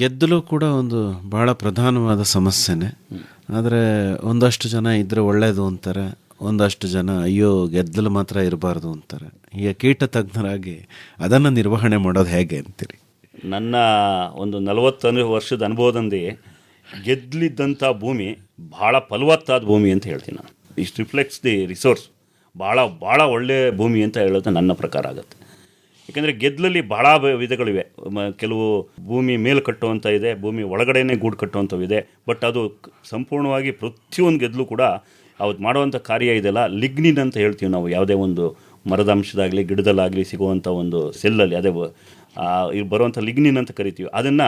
ಗೆದ್ದಲು ಕೂಡ ಒಂದು ಭಾಳ ಪ್ರಧಾನವಾದ ಸಮಸ್ಯೆನೇ. ಆದರೆ ಒಂದಷ್ಟು ಜನ ಇದ್ದರೆ ಒಳ್ಳೆಯದು ಅಂತಾರೆ, ಒಂದಷ್ಟು ಜನ ಅಯ್ಯೋ ಗೆದ್ದಲು ಮಾತ್ರ ಇರಬಾರ್ದು ಅಂತಾರೆ. ಈಗ ಕೀಟ ತಜ್ಞರಾಗಿ ಅದನ್ನು ನಿರ್ವಹಣೆ ಮಾಡೋದು ಹೇಗೆ ಅಂತೀರಿ? ನನ್ನ ಒಂದು 40 ವರ್ಷದ ಅನುಭವದಲ್ಲಿ ಗೆದ್ದಲಿದ್ದಂಥ ಭೂಮಿ ಭಾಳ ಫಲವತ್ತಾದ ಭೂಮಿ ಅಂತ ಹೇಳ್ತೀನಿ ನಾನು. ಇಷ್ಟು ರಿಫ್ಲೆಕ್ಟ್ಸ್ ದಿ ರಿಸೋರ್ಸ್. ಭಾಳ ಒಳ್ಳೆಯ ಭೂಮಿ ಅಂತ ಹೇಳೋದು ನನ್ನ ಪ್ರಕಾರ ಆಗುತ್ತೆ. ಯಾಕೆಂದರೆ ಗೆದ್ದಲಲ್ಲಿ ಭಾಳ ವಿಧಗಳಿವೆ. ಕೆಲವು ಭೂಮಿ ಮೇಲೆ ಕಟ್ಟುವಂಥ ಇದೆ, ಭೂಮಿ ಒಳಗಡೆನೇ ಗೂಡು ಕಟ್ಟುವಂಥವಿದೆ. ಬಟ್ ಅದು ಸಂಪೂರ್ಣವಾಗಿ ಪ್ರತಿಯೊಂದು ಗೆದ್ದಲು ಕೂಡ ಅವತ್ತು ಮಾಡುವಂಥ ಕಾರ್ಯ ಇದೆಲ್ಲ ಲಿಗ್ನಿನ್ ಅಂತ ಹೇಳ್ತೀವಿ ನಾವು. ಯಾವುದೇ ಒಂದು ಮರದ ಅಂಶದಾಗಲಿ ಗಿಡದಲ್ಲಾಗಲಿ ಸಿಗುವಂಥ ಒಂದು ಸೆಲ್ಲಲ್ಲಿ ಅದೇ ಬರುವಂಥ ಲಿಗ್ನಿನ್ ಅಂತ ಕರಿತೀವಿ. ಅದನ್ನು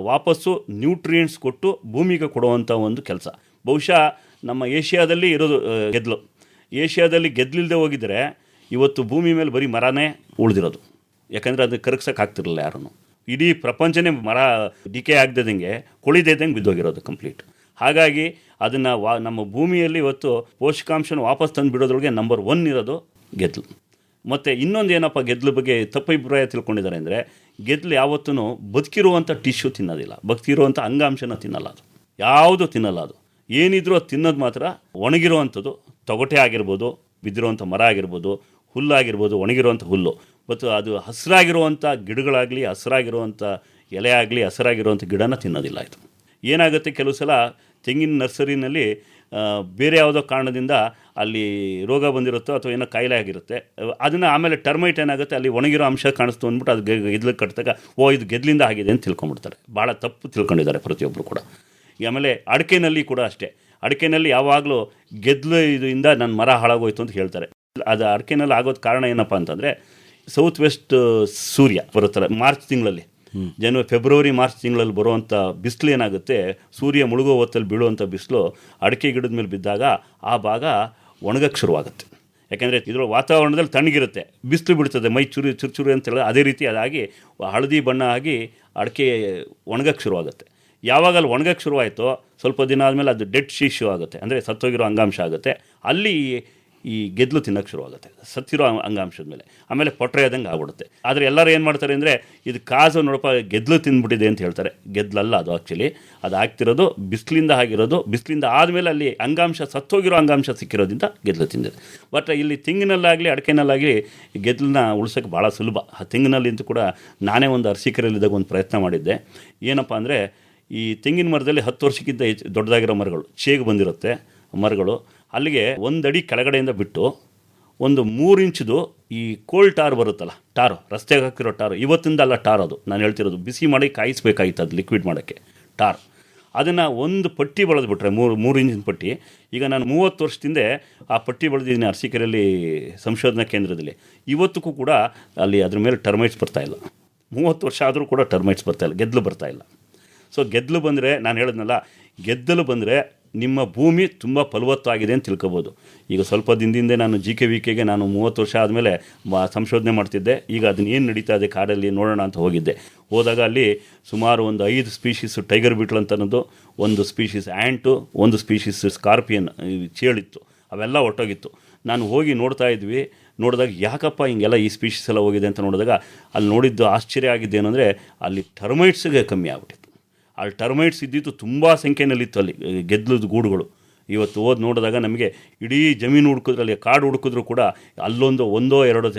ವಾಪಸ್ಸು ನ್ಯೂಟ್ರಿಯೆಂಟ್ಸ್ ಕೊಟ್ಟು ಭೂಮಿಗೆ ಕೊಡುವಂಥ ಒಂದು ಕೆಲಸ. ಬಹುಶಃ ನಮ್ಮ ಏಷ್ಯಾದಲ್ಲಿ ಇರೋದು ಗೆದ್ದಲು. ಏಷ್ಯಾದಲ್ಲಿ ಗೆದ್ದಲಿಲ್ಲದೆ ಹೋಗಿದರೆ ಇವತ್ತು ಭೂಮಿ ಮೇಲೆ ಬರೀ ಮರನೇ ಉಳಿದಿರೋದು. ಯಾಕಂದರೆ ಅದು ಕರಗ್ಸೋಕೆ ಆಗ್ತಿರಲಿಲ್ಲ ಯಾರೂ. ಇಡೀ ಪ್ರಪಂಚನೇ ಮರ ಡಿಕೆ ಆಗದಂಗೆ ಕೊಳಿದೇದಂಗೆ ಬಿದ್ದೋಗಿರೋದು ಕಂಪ್ಲೀಟ್. ಹಾಗಾಗಿ ಅದನ್ನು ನಮ್ಮ ಭೂಮಿಯಲ್ಲಿ ಇವತ್ತು ಪೋಷಕಾಂಶನ ವಾಪಸ್ ತಂದು ಬಿಡೋದ್ರೊಳಗೆ ನಂಬರ್ 1 ಇರೋದು ಗೆದ್ದಲು. ಮತ್ತು ಇನ್ನೊಂದು ಏನಪ್ಪ ಗೆದ್ದಲು ಬಗ್ಗೆ ತಪ್ಪು ಅಭಿಪ್ರಾಯ ತಿಳ್ಕೊಂಡಿದ್ದಾರೆ ಅಂದರೆ, ಗೆದ್ದಲು ಯಾವತ್ತೂ ಬದುಕಿರುವಂಥ ಟಿಶ್ಯೂ ತಿನ್ನೋದಿಲ್ಲ, ಬದುಕಿರುವಂಥ ಅಂಗಾಂಶನ ತಿನ್ನಲ್ಲ. ಅದು ಯಾವುದು ತಿನ್ನಲ್ಲ. ಅದು ಏನಿದ್ರೂ ಅದು ತಿನ್ನೋದು ಮಾತ್ರ ಒಣಗಿರುವಂಥದ್ದು. ತೊಗಟೆ ಆಗಿರ್ಬೋದು, ಬಿದ್ದಿರುವಂಥ ಮರ ಆಗಿರ್ಬೋದು, ಹುಲ್ಲಾಗಿರ್ಬೋದು, ಒಣಗಿರುವಂಥ ಹುಲ್ಲು. ಮತ್ತು ಅದು ಹಸಿರಾಗಿರುವಂಥ ಗಿಡಗಳಾಗಲಿ, ಹಸಿರಾಗಿರುವಂಥ ಎಲೆ ಆಗಲಿ, ಹಸಿರಾಗಿರುವಂಥ ಗಿಡನ ತಿನ್ನೋದಿಲ್ಲ. ಇದು ಏನಾಗುತ್ತೆ, ಕೆಲವು ಸಲ ತೆಂಗಿನ ನರ್ಸರಿನಲ್ಲಿ ಬೇರೆ ಯಾವುದೋ ಕಾರಣದಿಂದ ಅಲ್ಲಿ ರೋಗ ಬಂದಿರುತ್ತೋ ಅಥವಾ ಏನೋ ಕಾಯಿಲೆ ಆಗಿರುತ್ತೆ. ಅದನ್ನು ಆಮೇಲೆ ಟರ್ಮೈಟ್ ಏನಾಗುತ್ತೆ, ಅಲ್ಲಿ ಒಣಗಿರೋ ಅಂಶ ಕಾಣಿಸ್ತು ಅಂದ್ಬಿಟ್ಟು ಅದು ಗೆದ್ದಲಿಗೆ ಕಟ್ಟಿದಾಗ ಇದು ಗೆದ್ದಲಿಂದ ಆಗಿದೆ ಅಂತ ತಿಳ್ಕೊಂಡ್ಬಿಡ್ತಾರೆ. ಭಾಳ ತಪ್ಪು ತಿಳ್ಕೊಂಡಿದ್ದಾರೆ ಪ್ರತಿಯೊಬ್ಬರು ಕೂಡ. ಆಮೇಲೆ ಅಡಿಕೆನಲ್ಲಿ ಕೂಡ ಅಷ್ಟೇ. ಅಡಿಕೆನಲ್ಲಿ ಯಾವಾಗಲೂ ಗೆದ್ಲು ಇದರಿಂದ ನನ್ನ ಮರ ಹಾಳಾಗೋಯ್ತು ಅಂತ ಹೇಳ್ತಾರೆ. ಅದು ಅಡಿಕೆನಲ್ಲಿ ಆಗೋದು ಕಾರಣ ಏನಪ್ಪ ಅಂತಂದರೆ ಸೌತ್ ವೆಸ್ಟ್ ಸೂರ್ಯ ಬರುತ್ತಲ್ಲ ಮಾರ್ಚ್ ತಿಂಗಳಲ್ಲಿ, ಫೆಬ್ರವರಿ ಮಾರ್ಚ್ ತಿಂಗಳಲ್ಲಿ ಬರುವಂಥ ಬಿಸಿಲು ಏನಾಗುತ್ತೆ, ಸೂರ್ಯ ಮುಳುಗೋ ಹೊತ್ತಲ್ಲಿ ಬೀಳುವಂಥ ಬಿಸಿಲು ಅಡಿಕೆ ಗಿಡದ ಮೇಲೆ ಬಿದ್ದಾಗ ಆ ಭಾಗ ಒಣಗಕ್ಕೆ ಶುರುವಾಗುತ್ತೆ. ಯಾಕೆಂದರೆ ಇದರ ವಾತಾವರಣದಲ್ಲಿ ತಣ್ಣಗಿರುತ್ತೆ, ಬಿಸಿಲು ಬಿಡ್ತದೆ, ಮೈ ಚುರು ಅಂತ ಹೇಳೋದು ಅದೇ ರೀತಿ ಅದಾಗಿ ಹಳದಿ ಬಣ್ಣ ಆಗಿ ಅಡಿಕೆ ಒಣಗಕ್ಕೆ ಶುರುವಾಗುತ್ತೆ. ಯಾವಾಗ ಅಲ್ಲಿ ಒಣಗಕ್ಕೆ ಶುರುವಾಯಿತೋ ಸ್ವಲ್ಪ ದಿನ ಆದಮೇಲೆ ಅದು ಡೆಡ್ ಶೀಶು ಆಗುತ್ತೆ, ಅಂದರೆ ಸತ್ತೋಗಿರೋ ಅಂಗಾಂಶ ಆಗುತ್ತೆ. ಅಲ್ಲಿ ಈ ಗೆದ್ಲು ತಿನ್ನೋಕ್ಕೆ ಶುರುವಾಗುತ್ತೆ ಸತ್ತಿರೋ ಅಂಗಾಂಶದ ಮೇಲೆ. ಆಮೇಲೆ ಪೊಟ್ರೆ ಆದಂಗೆ ಆಗ್ಬಿಡುತ್ತೆ. ಆದರೆ ಎಲ್ಲರೂ ಏನು ಮಾಡ್ತಾರೆ ಅಂದರೆ ಇದು ಕಾಸು ನೋಡಪ್ಪ ಗೆದ್ಲು ತಿಂದ್ಬಿಟ್ಟಿದೆ ಅಂತ ಹೇಳ್ತಾರೆ. ಗೆದ್ಲಲ್ಲ ಅದು, ಆ್ಯಕ್ಚುಲಿ ಅದು ಆಗ್ತಿರೋದು ಬಿಸಿಲಿಂದ ಆಗಿರೋದು. ಬಿಸಿಲಿಂದ ಆದಮೇಲೆ ಅಲ್ಲಿ ಅಂಗಾಂಶ ಸತ್ತೋಗಿರೋ ಅಂಗಾಂಶ ಸಿಕ್ಕಿರೋದ್ರಿಂದ ಗೆದ್ಲು ತಿಂದಿದೆ. ಬಟ್ ಇಲ್ಲಿ ತೆಂಗಿನಲ್ಲಾಗಲಿ ಅಡಿಕೆನಲ್ಲಾಗಲಿ ಗೆದ್ಲನ್ನ ಉಳ್ಸೋಕ್ಕೆ ಭಾಳ ಸುಲಭ. ಆ ತೆಂಗಿನಲ್ಲಿಂತೂ ಕೂಡ ನಾನೇ ಒಂದು ಅರಸೀಕೆರೆಯಲ್ಲಿದ್ದಾಗ ಒಂದು ಪ್ರಯತ್ನ ಮಾಡಿದ್ದೆ. ಏನಪ್ಪ ಅಂದರೆ ಈ ತೆಂಗಿನ ಮರದಲ್ಲಿ 10 ವರ್ಷಕ್ಕಿಂತ ದೊಡ್ಡದಾಗಿರೋ ಮರಗಳು ಚೇಗು ಬಂದಿರುತ್ತೆ ಮರಗಳು, ಅಲ್ಲಿಗೆ 1 ಅಡಿ ಕೆಳಗಡೆಯಿಂದ ಬಿಟ್ಟು ಒಂದು 3 ಇಂಚದು ಈ ಕೋಲ್ ಟಾರ್ ಬರುತ್ತಲ್ಲ, ಟಾರು ರಸ್ತೆಗೆ ಹಾಕಿರೋ ಟಾರು, ಇವತ್ತಿಂದ ಅಲ್ಲ ಟಾರ್ ಅದು ನಾನು ಹೇಳ್ತಿರೋದು, ಬಿಸಿ ಮಾಡಿ ಕಾಯಿಸ್ಬೇಕಾಗಿತ್ತು ಅದು ಲಿಕ್ವಿಡ್ ಮಾಡೋಕ್ಕೆ ಟಾರ್. ಅದನ್ನು ಒಂದು ಪಟ್ಟಿ ಬೆಳೆದ್ಬಿಟ್ರೆ 3 ಇಂಚಿನ ಪಟ್ಟಿ. ಈಗ ನಾನು 30 ವರ್ಷದಿಂದ ಆ ಪಟ್ಟಿ ಬೆಳೆದಿದ್ದೀನಿ ಅರಸೀಕೆರೆಯಲ್ಲಿ ಸಂಶೋಧನಾ ಕೇಂದ್ರದಲ್ಲಿ. ಇವತ್ತಿಗೂ ಕೂಡ ಅಲ್ಲಿ ಅದ್ರ ಮೇಲೆ ಟರ್ಮೈಟ್ಸ್ ಬರ್ತಾಯಿಲ್ಲ. 30 ವರ್ಷ ಆದರೂ ಕೂಡ ಟರ್ಮೈಟ್ಸ್ ಬರ್ತಾಯಿಲ್ಲ, ಗೆದ್ದಲು ಬರ್ತಾಯಿಲ್ಲ. ಸೊ ಗೆದ್ದಲು ಬಂದರೆ ನಾನು ಹೇಳಿದ್ನಲ್ಲ, ಗೆದ್ದಲು ಬಂದರೆ ನಿಮ್ಮ ಭೂಮಿ ತುಂಬ ಫಲವತ್ತಾಗಿದೆ ಅಂತ ತಿಳ್ಕೊಬೋದು. ಈಗ ಸ್ವಲ್ಪ ದಿನದಿಂದ ನಾನು GKVKಗೆ ನಾನು 30 ವರ್ಷ ಆದಮೇಲೆ ಸಂಶೋಧನೆ ಮಾಡ್ತಿದ್ದೆ. ಈಗ ಅದನ್ನ ಏನು ನಡೀತಾ ಇದೆ ಕಾಡಲ್ಲಿ ನೋಡೋಣ ಅಂತ ಹೋಗಿದ್ದೆ. ಹೋದಾಗ ಅಲ್ಲಿ ಸುಮಾರು ಒಂದು 5 ಸ್ಪೀಷೀಸ್ ಟೈಗರ್ ಬೀಟ್ಲ್ ಅಂತ ಅನ್ನೋದು, ಒಂದು ಸ್ಪೀಷೀಸ್ ಆ್ಯಂಟು, ಒಂದು ಸ್ಪೀಷೀಸ್ ಸ್ಕಾರ್ಪಿಯನ್ ಚೇಳಿತ್ತು, ಅವೆಲ್ಲ ಒಟ್ಟೋಗಿತ್ತು. ನಾನು ಹೋಗಿ ನೋಡ್ತಾ ಇದ್ವಿ. ನೋಡಿದಾಗ ಯಾಕಪ್ಪ ಹಿಂಗೆಲ್ಲ ಈ ಸ್ಪೀಷೀಸ್ ಎಲ್ಲ ಹೋಗಿದೆ ಅಂತ ನೋಡಿದಾಗ ಅಲ್ಲಿ ನೋಡಿದ್ದು ಆಶ್ಚರ್ಯ ಆಗಿದ್ದೇನು ಅಂದರೆ ಅಲ್ಲಿ ಟರ್ಮೈಟ್ಸ್ಗೆ ಕಮ್ಮಿ ಆಗ್ಬಿಟ್ಟಿತ್ತು. ಅಲ್ಲಿ ಟರ್ಮೈಟ್ಸ್ ಇದ್ದಿದ್ದು ತುಂಬ ಸಂಖ್ಯೆಯಲ್ಲಿತ್ತು ಅಲ್ಲಿ ಗೆದ್ದಲದ ಗೂಡುಗಳು. ಇವತ್ತು ನೋಡಿದಾಗ ನಮಗೆ ಇಡೀ ಜಮೀನು ಹುಡುಕಿದ್ರೆ, ಅಲ್ಲಿ ಕಾಡು ಹುಡುಕಿದ್ರು ಕೂಡ ಅಲ್ಲೊಂದು 1-2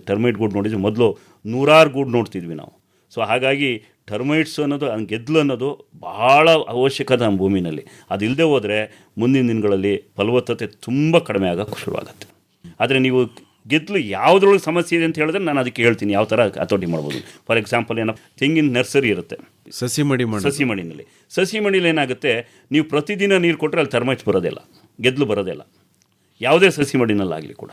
ಟರ್ಮೈಟ್ ಗೂಡು ನೋಡಿದ್ವಿ. ಮೊದಲು 100 ಗೂಡು ನೋಡ್ತಿದ್ವಿ ನಾವು. ಸೊ ಹಾಗಾಗಿ ಟರ್ಮೈಟ್ಸ್ ಅನ್ನೋದು, ಗೆದ್ದಲು ಅನ್ನೋದು ಭಾಳ ಅವಶ್ಯಕತೆ ನಮ್ಮ ಭೂಮಿನಲ್ಲಿ. ಅದು ಇಲ್ಲದೆ ಹೋದರೆ ಮುಂದಿನ ದಿನಗಳಲ್ಲಿ ಫಲವತ್ತತೆ ತುಂಬ ಕಡಿಮೆ ಆಗೋಕ್ಕೆ ಶುರುವಾಗುತ್ತೆ. ಆದರೆ ನೀವು ಗೆದ್ದಲು ಯಾವುದ್ರೊಳಗೆ ಸಮಸ್ಯೆ ಇದೆ ಅಂತ ಹೇಳಿದ್ರೆ ನಾನು ಅದಕ್ಕೆ ಹೇಳ್ತೀನಿ ಯಾವ ಥರ ಹತೋಟಿ ಮಾಡ್ಬೋದು. ಫಾರ್ ಎಕ್ಸಾಂಪಲ್ ಏನಪ್ಪ, ತೆಂಗಿನ ನರ್ಸರಿ ಇರುತ್ತೆ, ಸಸಿ ಮಡಿನಲ್ಲಿ ಏನಾಗುತ್ತೆ, ನೀವು ಪ್ರತಿದಿನ ನೀರು ಕೊಟ್ಟರೆ ಅಲ್ಲಿ ಟರ್ಮೈಟ್ಸ್ ಬರೋದಿಲ್ಲ, ಗೆದ್ದಲು ಬರೋದಿಲ್ಲ. ಯಾವುದೇ ಸಸಿ ಮಡಿನಲ್ಲಾಗಲಿ ಕೂಡ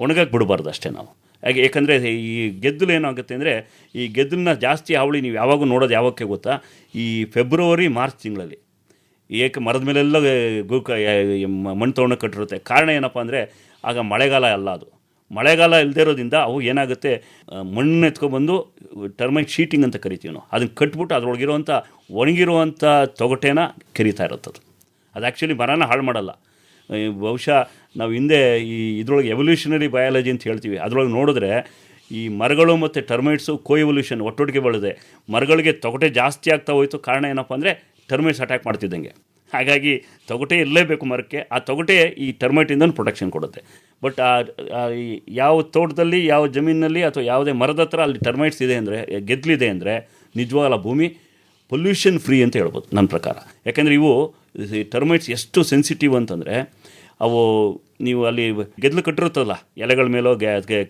ಒಣಗಕ್ಕೆ ಬಿಡಬಾರ್ದು ಅಷ್ಟೇ ನಾವು. ಯಾಕಂದರೆ ಈ ಗೆದ್ದಲು ಏನಾಗುತ್ತೆ ಅಂದರೆ, ಈ ಗೆದ್ದಲನ್ನ ಜಾಸ್ತಿ ಹಾವಳಿ ನೀವು ಯಾವಾಗೂ ನೋಡೋದು ಯಾವಕ್ಕೆ ಗೊತ್ತಾ, ಈ ಫೆಬ್ರವರಿ ಮಾರ್ಚ್ ತಿಂಗಳಲ್ಲಿ. ಮರದ ಮೇಲೆಲ್ಲ ಮಣ್ಣು ತೊಗೊಂಡು ಕಟ್ಟಿರುತ್ತೆ. ಕಾರಣ ಏನಪ್ಪ ಅಂದರೆ ಆಗ ಮಳೆಗಾಲ ಅಲ್ಲ, ಅದು ಮಳೆಗಾಲ ಇಲ್ಲದೆ ಇರೋದ್ರಿಂದ ಅವು ಏನಾಗುತ್ತೆ, ಮಣ್ಣು ಎತ್ಕೊಬಂದು ಟರ್ಮೈಟ್ ಶೀಟಿಂಗ್ ಅಂತ ಕರಿತೀವಿ ನಾವು, ಅದನ್ನು ಕಟ್ಬಿಟ್ಟು ಅದರೊಳಗಿರುವಂಥ ಒಣಗಿರುವಂಥ ತೊಗಟೆನ ಕೆರಿತಾ ಇರುತ್ತದು. ಅದು ಆ್ಯಕ್ಚುಲಿ ಮರನ ಹಾಳು ಮಾಡಲ್ಲ. ಬಹುಶಃ ನಾವು ಹಿಂದೆ ಈ ಇದರೊಳಗೆ ಎವಲ್ಯೂಷನರಿ ಬಯಾಲಜಿ ಅಂತ ಹೇಳ್ತೀವಿ, ಅದರೊಳಗೆ ನೋಡಿದ್ರೆ ಈ ಮರಗಳು ಮತ್ತು ಟರ್ಮೈಟ್ಸು ಕೋಎವಲ್ಯೂಷನ್ ಒಟ್ಟೊಟ್ಟಿಗೆ ಬೆಳೆದೆ. ಮರಗಳಿಗೆ ತೊಗಟೆ ಜಾಸ್ತಿ ಆಗ್ತಾ ಹೋಯಿತು. ಕಾರಣ ಏನಪ್ಪ ಅಂದರೆ ಟರ್ಮೈಟ್ಸ್ ಅಟ್ಯಾಕ್ ಮಾಡ್ತಿದ್ದಂಗೆ. ಹಾಗಾಗಿ ತೊಗಟೆ ಇರಲೇಬೇಕು ಮರಕ್ಕೆ. ಆ ತೊಗಟೆ ಈ ಟರ್ಮೈಟಿಂದ ಪ್ರೊಟೆಕ್ಷನ್ ಕೊಡುತ್ತೆ. ಬಟ್ ಯಾವ ತೋಟದಲ್ಲಿ, ಯಾವ ಜಮೀನಿನಲ್ಲಿ ಅಥವಾ ಯಾವುದೇ ಮರದ ಹತ್ರ ಅಲ್ಲಿ ಟರ್ಮೈಟ್ಸ್ ಇದೆ ಅಂದರೆ, ಗೆದ್ದಲಿದೆ ಅಂದರೆ ನಿಜವಾಗಲ್ಲ ಭೂಮಿ ಪೊಲ್ಯೂಷನ್ ಫ್ರೀ ಅಂತ ಹೇಳ್ಬೋದು ನನ್ನ ಪ್ರಕಾರ. ಯಾಕೆಂದರೆ ಇವು ಟರ್ಮೈಟ್ಸ್ ಎಷ್ಟು ಸೆನ್ಸಿಟಿವ್ ಅಂತಂದರೆ, ಅವು ನೀವು ಅಲ್ಲಿ ಗೆದ್ದಲು ಕಟ್ಟಿರುತ್ತಲ್ಲ ಎಲೆಗಳ ಮೇಲೋ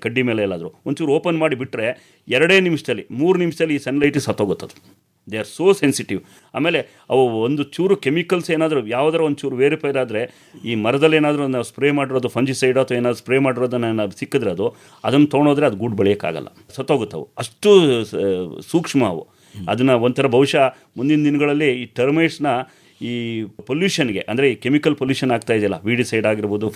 ಕಡ್ಡಿ ಮೇಲೆ ಎಲ್ಲಾದರೂ ಒಂಚೂರು ಓಪನ್ ಮಾಡಿ ಬಿಟ್ಟರೆ 2 ನಿಮಿಷದಲ್ಲಿ 3 ನಿಮಿಷದಲ್ಲಿ ಈ ಸನ್ಲೈಟಿಗೆ ಸತ್ತೋಗುತ್ತದು. They are so sensitive. ಆಮೇಲೆ ಅವು ಒಂದು ಚೂರು ಕೆಮಿಕಲ್ಸ್ ಏನಾದರೂ ಯಾವುದಾರ ಒಂದು ಚೂರು ವೇರಿಫೈರ್ ಆದರೆ, ಈ ಮರದಲ್ಲಿ ಏನಾದರೂ ನಾವು ಸ್ಪ್ರೇ ಮಾಡಿರೋದು ಫಂಜಿಸೈಡ್ ಅಥವಾ ಏನಾದರೂ ಸ್ಪ್ರೇ ಮಾಡಿರೋದನ್ನು ಏನಾದ್ರು ಸಿಕ್ಕಿದ್ರೆ ಅದನ್ನು ತೊಗೊಂಡೋದ್ರೆ ಅದು ಗೂಡು ಬೆಳೆಯೋಕ್ಕಾಗಲ್ಲ, ಸತ್ತೋಗುತ್ತವು. ಅಷ್ಟು ಸೂಕ್ಷ್ಮ ಅವು. ಅದನ್ನು ಒಂಥರ ಬಹುಶಃ ಮುಂದಿನ ದಿನಗಳಲ್ಲಿ ಈ ಟರ್ಮೈಟ್ಸ್ನ ಈ ಪೊಲ್ಯೂಷನ್ಗೆ, ಅಂದರೆ ಈ ಕೆಮಿಕಲ್ ಪೊಲ್ಯೂಷನ್ ಆಗ್ತಾ ಇದೆಯಲ್ಲ, ವಿಡಿಸೈಡ್ ಆಗಿರ್ಬೋದು,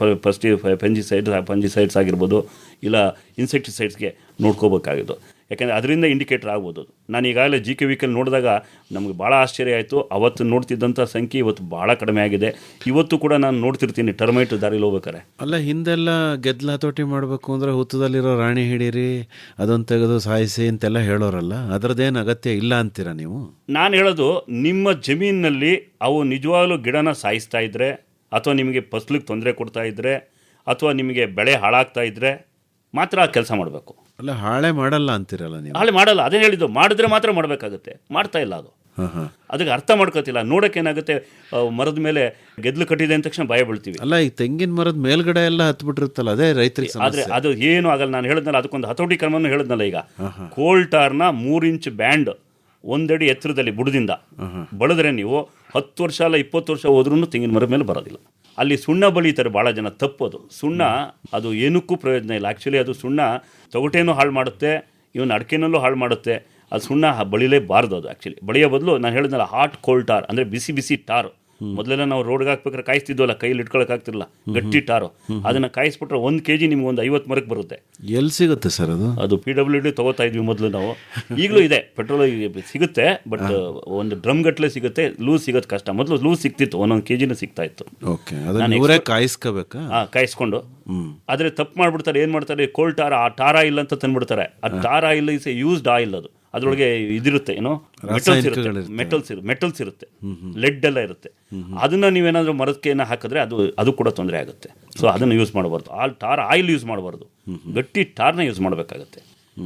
ಫಂಜಿಸೈಡ್ಸ್ ಆಗಿರ್ಬೋದು, ಇಲ್ಲ ಇನ್ಸೆಕ್ಟಿಸೈಡ್ಸ್ಗೆ ನೋಡ್ಕೋಬೇಕಾಗಿದ್ದು. ಯಾಕೆಂದರೆ ಅದರಿಂದ ಇಂಡಿಕೇಟರ್ ಆಗ್ಬೋದು. ನಾನು ಈಗಾಗಲೇ GKVKಲ್ಲಿ ನೋಡಿದಾಗ ನಮಗೆ ಭಾಳ ಆಶ್ಚರ್ಯ ಆಯಿತು. ಅವತ್ತು ನೋಡ್ತಿದ್ದಂಥ ಸಂಖ್ಯೆ ಇವತ್ತು ಭಾಳ ಕಡಿಮೆ ಆಗಿದೆ. ಇವತ್ತು ಕೂಡ ನಾನು ನೋಡ್ತಿರ್ತೀನಿ ಟರ್ಮೈಟ್ ದಾರಿಲಿ ಹೋಗ್ಬೇಕಾರೆ. ಅಲ್ಲ, ಹಿಂದೆಲ್ಲ ಗೆದ್ದಲು ಹತೋಟಿ ಮಾಡಬೇಕು ಅಂದರೆ ಹುತ್ತದಲ್ಲಿರೋ ರಾಣಿ ಹಿಡೀರಿ, ಅದನ್ನು ತೆಗೆದು ಸಾಯಿಸಿ ಅಂತೆಲ್ಲ ಹೇಳೋರಲ್ಲ, ಅದರದ್ದೇನು ಅಗತ್ಯ ಇಲ್ಲ ಅಂತೀರಾ ನೀವು? ನಾನು ಹೇಳೋದು, ನಿಮ್ಮ ಜಮೀನಿನಲ್ಲಿ ಅವು ನಿಜವಾಗ್ಲೂ ಗಿಡನ ಸಾಯಿಸ್ತಾ ಇದ್ದರೆ, ಅಥವಾ ನಿಮಗೆ ಫಸಲಿಗೆ ತೊಂದರೆ ಕೊಡ್ತಾ ಇದ್ದರೆ, ಅಥವಾ ನಿಮಗೆ ಬೆಳೆ ಹಾಳಾಗ್ತಾ ಇದ್ದರೆ ಮಾತ್ರ ಆ ಕೆಲಸ ಮಾಡಬೇಕು. ಅಲ್ಲ, ಹಾಳೆ ಮಾಡಲ್ಲ ಅಂತೀರಲ್ಲ ನೀವು? ಹಾಳೆ ಮಾಡಲ್ಲ, ಅದೇ ಹೇಳಿದ್ದು, ಮಾಡಿದ್ರೆ ಮಾತ್ರ ಮಾಡಬೇಕಾಗುತ್ತೆ. ಮಾಡ್ತಾ ಇಲ್ಲ ಅದು. ಅದಕ್ಕೆ ಅರ್ಥ ಮಾಡ್ಕೋತಿಲ್ಲ. ನೋಡೋಕೆ ಏನಾಗುತ್ತೆ, ಮರದ ಮೇಲೆ ಗೆದ್ದಲು ಕಟ್ಟಿದೆ ಅಂದ ತಕ್ಷಣ ಭಯ ಬೀಳ್ತೀವಿ. ಅಲ್ಲ, ಈ ತೆಂಗಿನ ಮರದ ಮೇಲ್ಗಡೆ ಎಲ್ಲ ಹತ್ಬಿಟ್ಟಿರುತ್ತಲ್ಲ, ಅದೇ ರೈತರಿಗೆ. ಆದರೆ ಅದು ಏನು ಆಗಲ್ಲ. ನಾನು ಹೇಳಿದ್ನಲ್ಲ, ಅದಕ್ಕೊಂದು ಹತೋಟಿ ಕ್ರಮನೂ ಹೇಳಿದ್ನಲ್ಲ. ಈಗ ಕೋಲ್ ಟಾರ್ನ 3 ಇಂಚ್ ಬ್ಯಾಂಡ್ ಒಂದಡಿ ಎತ್ತರದಲ್ಲಿ ಬುಡದಿಂದ ಬಳದ್ರೆ ನೀವು 10 ವರ್ಷ ಅಲ್ಲ 20 ವರ್ಷ ಹೋದ್ರೂ ತೆಂಗಿನ ಮರದ ಮೇಲೆ ಬರೋದಿಲ್ಲ. ಅಲ್ಲಿ ಸುಣ್ಣ ಬಳಿತಾರೆ ಭಾಳ ಜನ, ತಪ್ಪೋದು. ಸುಣ್ಣ ಅದು ಏನಕ್ಕೂ ಪ್ರಯೋಜನ ಇಲ್ಲ. ಆ್ಯಕ್ಚುಲಿ ಅದು ಸುಣ್ಣ ತೊಗಟೇನೂ ಹಾಳು ಮಾಡುತ್ತೆ, ಇವನು ಅಡಿಕೆನಲ್ಲೂ ಹಾಳು ಮಾಡುತ್ತೆ. ಅದು ಸುಣ್ಣ ಬಳಿಲೇಬಾರ್ದು. ಅದು ಆ್ಯಕ್ಚುಲಿ ಬಳಿಯೋ ಬದಲು ನಾನು ಹೇಳಿದ್ನಲ್ಲ ಹಾಟ್ ಕೋಲ್ಡ್ ಟಾರ್ ಅಂದರೆ ಬಿಸಿ ಬಿಸಿ ಟಾರು. ಮೊದಲೆಲ್ಲ ನಾವು ರೋಡ್ಗೆ ಹಾಕ್ಬೇಕಾದ್ರೆ ಕಾಯಿಸ್ತಿದ್ವಲ್ಲ, ಕೈಯಲ್ಲಿ ಇಟ್ಕೊಳಕ್ಕಾಗ್ತಿರಲ್ಲ, ಗಟ್ಟಿ ಟಾರು. ಅದನ್ನು ಕಾಯಿಸ್ಬಿಟ್ರೆ 1 kg ನಿಮ್ಗೆ ಒಂದು 50 ಮರಕ್ಕೆ ಬರುತ್ತೆ. ಎಲ್ಲಿ ಸಿಗುತ್ತೆ ಸರ್ ಅದು? ಅದು PWD ತೊಗೋತಾ ಇದ್ವಿ ಮೊದಲು ನಾವು. ಈಗಲೂ ಇದೆ, ಪೆಟ್ರೋಲ್ ಸಿಗುತ್ತೆ, ಬಟ್ ಒಂದು ಡ್ರಮ್ ಗಟ್ಟಲೆ ಸಿಗುತ್ತೆ, ಲೂಸ್ ಸಿಗೋದು ಕಷ್ಟ. ಮೊದಲು ಲೂಸ್ ಸಿಕ್ತಿತ್ತು, 1 kg ಸಿಗ್ತಾ ಇತ್ತು. ಓಕೆ, ಅದನ್ನ ಕಾಯಿಸ್ಕೋಬೇಕಾ? ಕಾಯಿಸ್ಕೊಂಡು. ಆದರೆ ತಪ್ಪು ಮಾಡ್ಬಿಡ್ತಾರೆ, ಏನು ಮಾಡ್ತಾರೆ, ಕೋಲ್ಡ್ ಟಾರ, ಆ ಟಾರ ಇಲ್ಲ ಅಂತ ತಂದ್ಬಿಡ್ತಾರೆ. ಆ ಟಾರ ಇಲ್ಲ ಇಸ್ ಯೂಸ್ಡ್ ಆಯಿಲ್. ಅದು ಅದರೊಳಗೆ ಇದಿರುತ್ತೆ, ಏನೋ ಮೆಟಲ್ಸ್ ಇರುತ್ತೆ, ಲೆಡ್ ಎಲ್ಲ ಇರುತ್ತೆ. ಅದನ್ನ ನೀವೇನಾದ್ರೂ ಮರಕ್ಕೆ ಹಾಕಿದ್ರೆ ಅದು ಕೂಡ ತೊಂದರೆ ಆಗುತ್ತೆ. ಸೊ ಅದನ್ನು ಯೂಸ್ ಮಾಡಬಾರ್ದು. ಟಾರ್ ಆಯಿಲ್ ಯೂಸ್ ಮಾಡಬಾರ್ದು, ಗಟ್ಟಿ ಟಾರ್ನ ಯೂಸ್ ಮಾಡಬೇಕಾಗತ್ತೆ.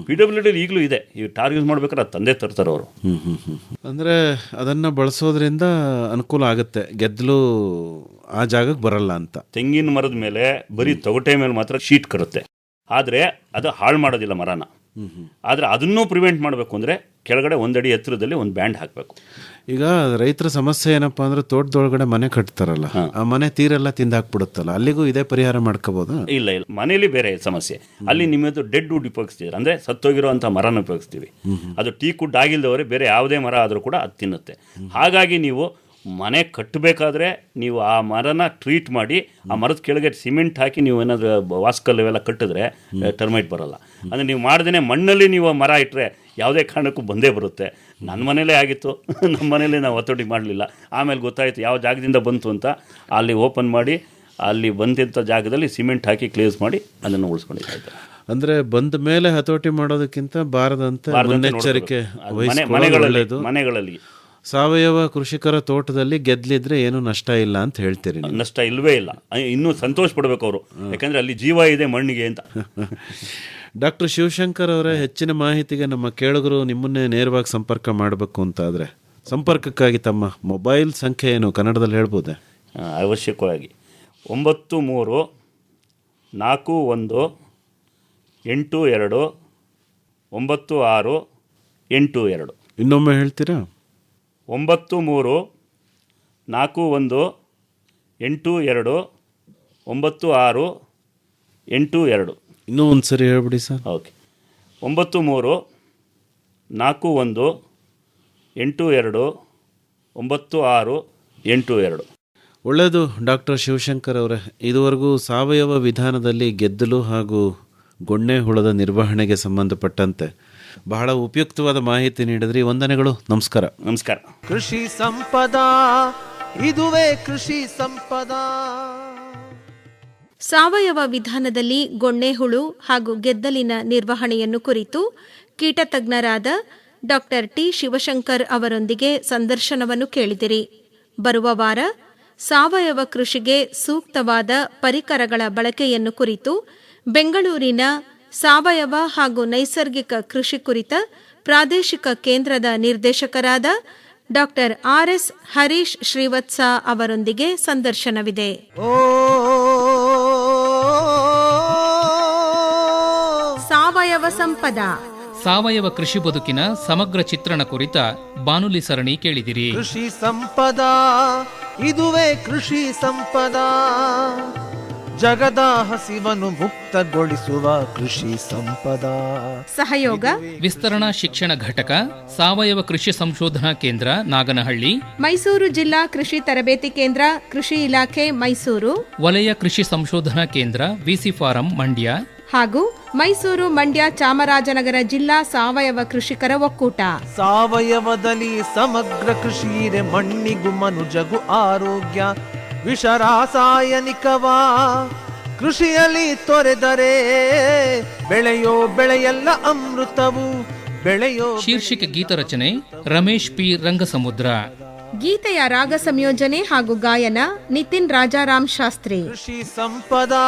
PWD ಈಗಲೂ ಇದೆ, ಈ ಟಾರ್ ಯೂಸ್ ಮಾಡ್ಬೇಕಾದ್ರೆ ಅದು ತಂದೆ ತರ್ತಾರೆ ಅವರು. ಅಂದರೆ ಅದನ್ನು ಬಳಸೋದ್ರಿಂದ ಅನುಕೂಲ ಆಗುತ್ತೆ, ಗೆದ್ದಲು ಆ ಜಾಗಕ್ಕೆ ಬರಲ್ಲ ಅಂತ. ತೆಂಗಿನ ಮರದ ಮೇಲೆ ಬರೀ ತೊಗಟೆ ಮೇಲೆ ಮಾತ್ರ ಶೀಟ್ ಕರುತ್ತೆ, ಆದರೆ ಅದು ಹಾಳು ಮಾಡೋದಿಲ್ಲ ಮರನ. ಆದರೆ ಅದನ್ನೂ ಪ್ರಿವೆಂಟ್ ಮಾಡಬೇಕು ಅಂದರೆ ಕೆಳಗಡೆ 1 ಅಡಿ ಎತ್ತರದಲ್ಲಿ ಒಂದು ಬ್ಯಾಂಡ್ ಹಾಕಬೇಕು. ಈಗ ರೈತರ ಸಮಸ್ಯೆ ಏನಪ್ಪ ಅಂದರೆ ತೋಟದೊಳಗಡೆ ಮನೆ ಕಟ್ತಾರಲ್ಲ, ಆ ಮನೆ ತೀರೆಲ್ಲ ತಿಂದು ಹಾಕ್ಬಿಡುತ್ತಲ್ಲ, ಅಲ್ಲಿಗೂ ಇದೇ ಪರಿಹಾರ ಮಾಡ್ಕೋಬೋದು? ಇಲ್ಲ, ಮನೇಲಿ ಬೇರೆ ಸಮಸ್ಯೆ. ಅಲ್ಲಿ ನಿಮ್ಮದು ಡೆಡ್ ವುಡ್ ಉಪಯೋಗಿಸ್ತೀವಿ, ಅಂದರೆ ಸತ್ತೋಗಿರೋಂಥ ಮರನ ಉಪಯೋಗಿಸ್ತೀವಿ. ಅದು ಟೀಕ್ ವುಡ್ ಆಗಿಲ್ಲದವರೆ ಬೇರೆ ಯಾವುದೇ ಮರ ಆದರೂ ಕೂಡ ಅದು ತಿನ್ನುತ್ತೆ. ಹಾಗಾಗಿ ನೀವು ಮನೆ ಕಟ್ಟಬೇಕಾದ್ರೆ ನೀವು ಆ ಮರನ ಟ್ರೀಟ್ ಮಾಡಿ ಆ ಮರದ ಕೆಳಗೆ ಸಿಮೆಂಟ್ ಹಾಕಿ ನೀವು ಏನಾದರೂ ವಾಸ್ಕಲ್ ಇವೆಲ್ಲ ಕಟ್ಟಿದ್ರೆ ಟರ್ಮೈಟ್ ಬರೋಲ್ಲ. ಅಂದರೆ ನೀವು ಮಾಡ್ದೇ ಮಣ್ಣಲ್ಲಿ ನೀವು ಮರ ಇಟ್ಟರೆ ಯಾವುದೇ ಕಾರಣಕ್ಕೂ ಬಂದೇ ಬರುತ್ತೆ. ನನ್ನ ಮನೇಲೇ ಆಗಿತ್ತು, ನಮ್ಮ ಮನೇಲಿ ನಾವು ಹತೋಟಿ ಮಾಡಲಿಲ್ಲ. ಆಮೇಲೆ ಗೊತ್ತಾಯಿತು ಯಾವ ಜಾಗದಿಂದ ಬಂತು ಅಂತ. ಅಲ್ಲಿ ಓಪನ್ ಮಾಡಿ ಅಲ್ಲಿ ಬಂದಂಥ ಜಾಗದಲ್ಲಿ ಸಿಮೆಂಟ್ ಹಾಕಿ ಕ್ಲೇಸ್ ಮಾಡಿ ಅದನ್ನು ಉಳಿಸ್ಕೊಂಡಿದ್ದಾರೆ. ಅಂದರೆ ಬಂದ ಮೇಲೆ ಹತೋಟಿ ಮಾಡೋದಕ್ಕಿಂತ ಬಾರದಂತೆ ಮುನ್ನೆಚ್ಚರಿಕೆ ಮನೆಗಳಲ್ಲಿ ಸಾವಯವ ಕೃಷಿಕರ ತೋಟದಲ್ಲಿ ಗೆದ್ಲಿದ್ರೆ ಏನು ನಷ್ಟ ಇಲ್ಲ ಅಂತ ಹೇಳ್ತೀರಿ? ನಷ್ಟ ಇಲ್ಲವೇ ಇಲ್ಲ, ಇನ್ನೂ ಸಂತೋಷ ಪಡಬೇಕು ಅವರು, ಯಾಕಂದರೆ ಅಲ್ಲಿ ಜೀವ ಇದೆ ಮಣ್ಣಿಗೆ ಅಂತ. ಡಾಕ್ಟರ್ ಶಿವಶಂಕರ್ ಅವರೇ, ಹೆಚ್ಚಿನ ಮಾಹಿತಿಗೆ ನಮ್ಮ ಕೇಳುಗರು ನಿಮ್ಮನ್ನೇ ನೇರವಾಗಿ ಸಂಪರ್ಕ ಮಾಡಬೇಕು ಅಂತಾದರೆ ಸಂಪರ್ಕಕ್ಕಾಗಿ ತಮ್ಮ ಮೊಬೈಲ್ ಸಂಖ್ಯೆ ಏನು ಕನ್ನಡದಲ್ಲಿ ಹೇಳ್ಬೋದೆ? ಅವಶ್ಯಕವಾಗಿ 93 41 82 96 82. ಇನ್ನೊಮ್ಮೆ ಹೇಳ್ತೀರಾ? 93 41 82 96 82. ಇನ್ನೂ ಒಂದು ಸರಿ ಹೇಳ್ಬಿಡಿ ಸರ್. ಓಕೆ, 93 41 82 96 82. ಒಳ್ಳೆಯದು ಡಾಕ್ಟರ್ ಶಿವಶಂಕರ್ ಅವರೇ, ಇದುವರೆಗೂ ಸಾವಯವ ವಿಧಾನದಲ್ಲಿ ಗೆದ್ದಲು ಹಾಗೂ ಗೊಣ್ಣೆ ಹುಳದ ನಿರ್ವಹಣೆಗೆ ಸಂಬಂಧಪಟ್ಟಂತೆ ಬಹಳ ಉಪಯುಕ್ತವಾದ ಮಾಹಿತಿ ನೀಡಿದ್ರಿ. ವಂದನೆಗಳು. ನಮಸ್ಕಾರ. ನಮಸ್ಕಾರ. ಕೃಷಿ ಸಂಪದಾ, ಇದುವೇ ಕೃಷಿ ಸಂಪದಾ. ಸಾವಯವ ವಿಧಾನದಲ್ಲಿ ಗೊಣ್ಣೆಹುಳು ಹಾಗೂ ಗೆದ್ದಲಿನ ನಿರ್ವಹಣೆಯನ್ನು ಕುರಿತು ಕೀಟತಜ್ಞರಾದ ಡಾಕ್ಟರ್ ಟಿ ಶಿವಶಂಕರ್ ಅವರೊಂದಿಗೆ ಸಂದರ್ಶನವನ್ನು ಕೇಳಿದಿರಿ. ಬರುವ ವಾರ ಸಾವಯವ ಕೃಷಿಗೆ ಸೂಕ್ತವಾದ ಪರಿಕರಗಳ ಬಳಕೆಯನ್ನು ಕುರಿತು ಬೆಂಗಳೂರಿನ ಸಾವಯವ ಹಾಗೂ ನೈಸರ್ಗಿಕ ಕೃಷಿ ಕುರಿತ ಪ್ರಾದೇಶಿಕ ಕೇಂದ್ರದ ನಿರ್ದೇಶಕರಾದ ಡಾಕ್ಟರ್ RS ಹರೀಶ್ ಶ್ರೀವತ್ಸ ಅವರೊಂದಿಗೆ ಸಂದರ್ಶನವಿದೆ. ಸಾವಯವ ಸಂಪದ, ಸಾವಯವ ಕೃಷಿ ಬದುಕಿನ ಸಮಗ್ರ ಚಿತ್ರಣ ಕುರಿತ ಬಾನುಲಿ ಸರಣಿ ಕೇಳಿದಿರಿ. ಕೃಷಿ ಸಂಪದಾ, ಇದುವೇ ಕೃಷಿ ಸಂಪದಾ. ಜಗದ ಹಸಿವನ್ನು ಮುಕ್ತಗೊಳಿಸುವ ಕೃಷಿ ಸಂಪದಾ. ಸಹಯೋಗ ವಿಸ್ತರಣಾ ಶಿಕ್ಷಣ ಘಟಕ, ಸಾವಯವ ಕೃಷಿ ಸಂಶೋಧನಾ ಕೇಂದ್ರ ನಾಗನಹಳ್ಳಿ, ಮೈಸೂರು ಜಿಲ್ಲಾ ಕೃಷಿ ತರಬೇತಿ ಕೇಂದ್ರ, ಕೃಷಿ ಇಲಾಖೆ ಮೈಸೂರು, ವಲಯ ಕೃಷಿ ಸಂಶೋಧನಾ ಕೇಂದ್ರ VC ಫಾರಂ ಮಂಡ್ಯ ಹಾಗೂ ಮೈಸೂರು, ಮಂಡ್ಯ, ಚಾಮರಾಜನಗರ ಜಿಲ್ಲಾ ಸಾವಯವ ಕೃಷಿಕರ ಒಕ್ಕೂಟ. ಸಾವಯವದಲ್ಲಿ ಸಮಗ್ರ ಕೃಷಿ ಇದೆ, ಮಣ್ಣಿಗೂ ಮನುಜಗೂ ಆರೋಗ್ಯ. ವಿಷ ರಾಸಾಯನಿಕವಾ ಕೃಷಿಯಲ್ಲಿ ತೊರೆದರೆ ಬೆಳೆಯೋ ಬೆಳೆಯೆಲ್ಲ ಅಮೃತವು ಬೆಳೆಯೋ. ಶೀರ್ಷಿಕೆ ಗೀತರಚನೆ ರಮೇಶ್ P ರಂಗಸಮುದ್ರ. ಗೀತೆಯ ರಾಗ ಸಂಯೋಜನೆ ಹಾಗೂ ಗಾಯನ ನಿತಿನ್ ರಾಜಾರಾಮ್ ಶಾಸ್ತ್ರಿ. ಕೃಷಿ ಸಂಪದಾ,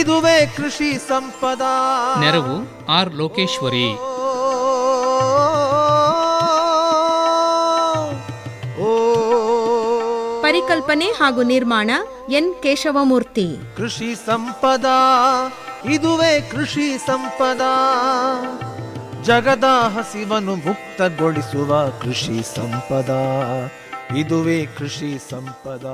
ಇದುವೇ ಕೃಷಿ ಸಂಪದಾ. ನೆರವು R ಲೋಕೇಶ್ವರಿ. ಪರಿಕಲ್ಪನೆ ಹಾಗೂ ನಿರ್ಮಾಣ N ಕೇಶವಮೂರ್ತಿ. ಕೃಷಿ ಸಂಪದಾ, ಇದುವೇ ಕೃಷಿ ಸಂಪದಾ. ಜಗದ ಹಸಿವನ್ನು ಮುಕ್ತಗೊಳಿಸುವ ಕೃಷಿ ಸಂಪದ. ಇದುವೇ ಕೃಷಿ ಸಂಪದ.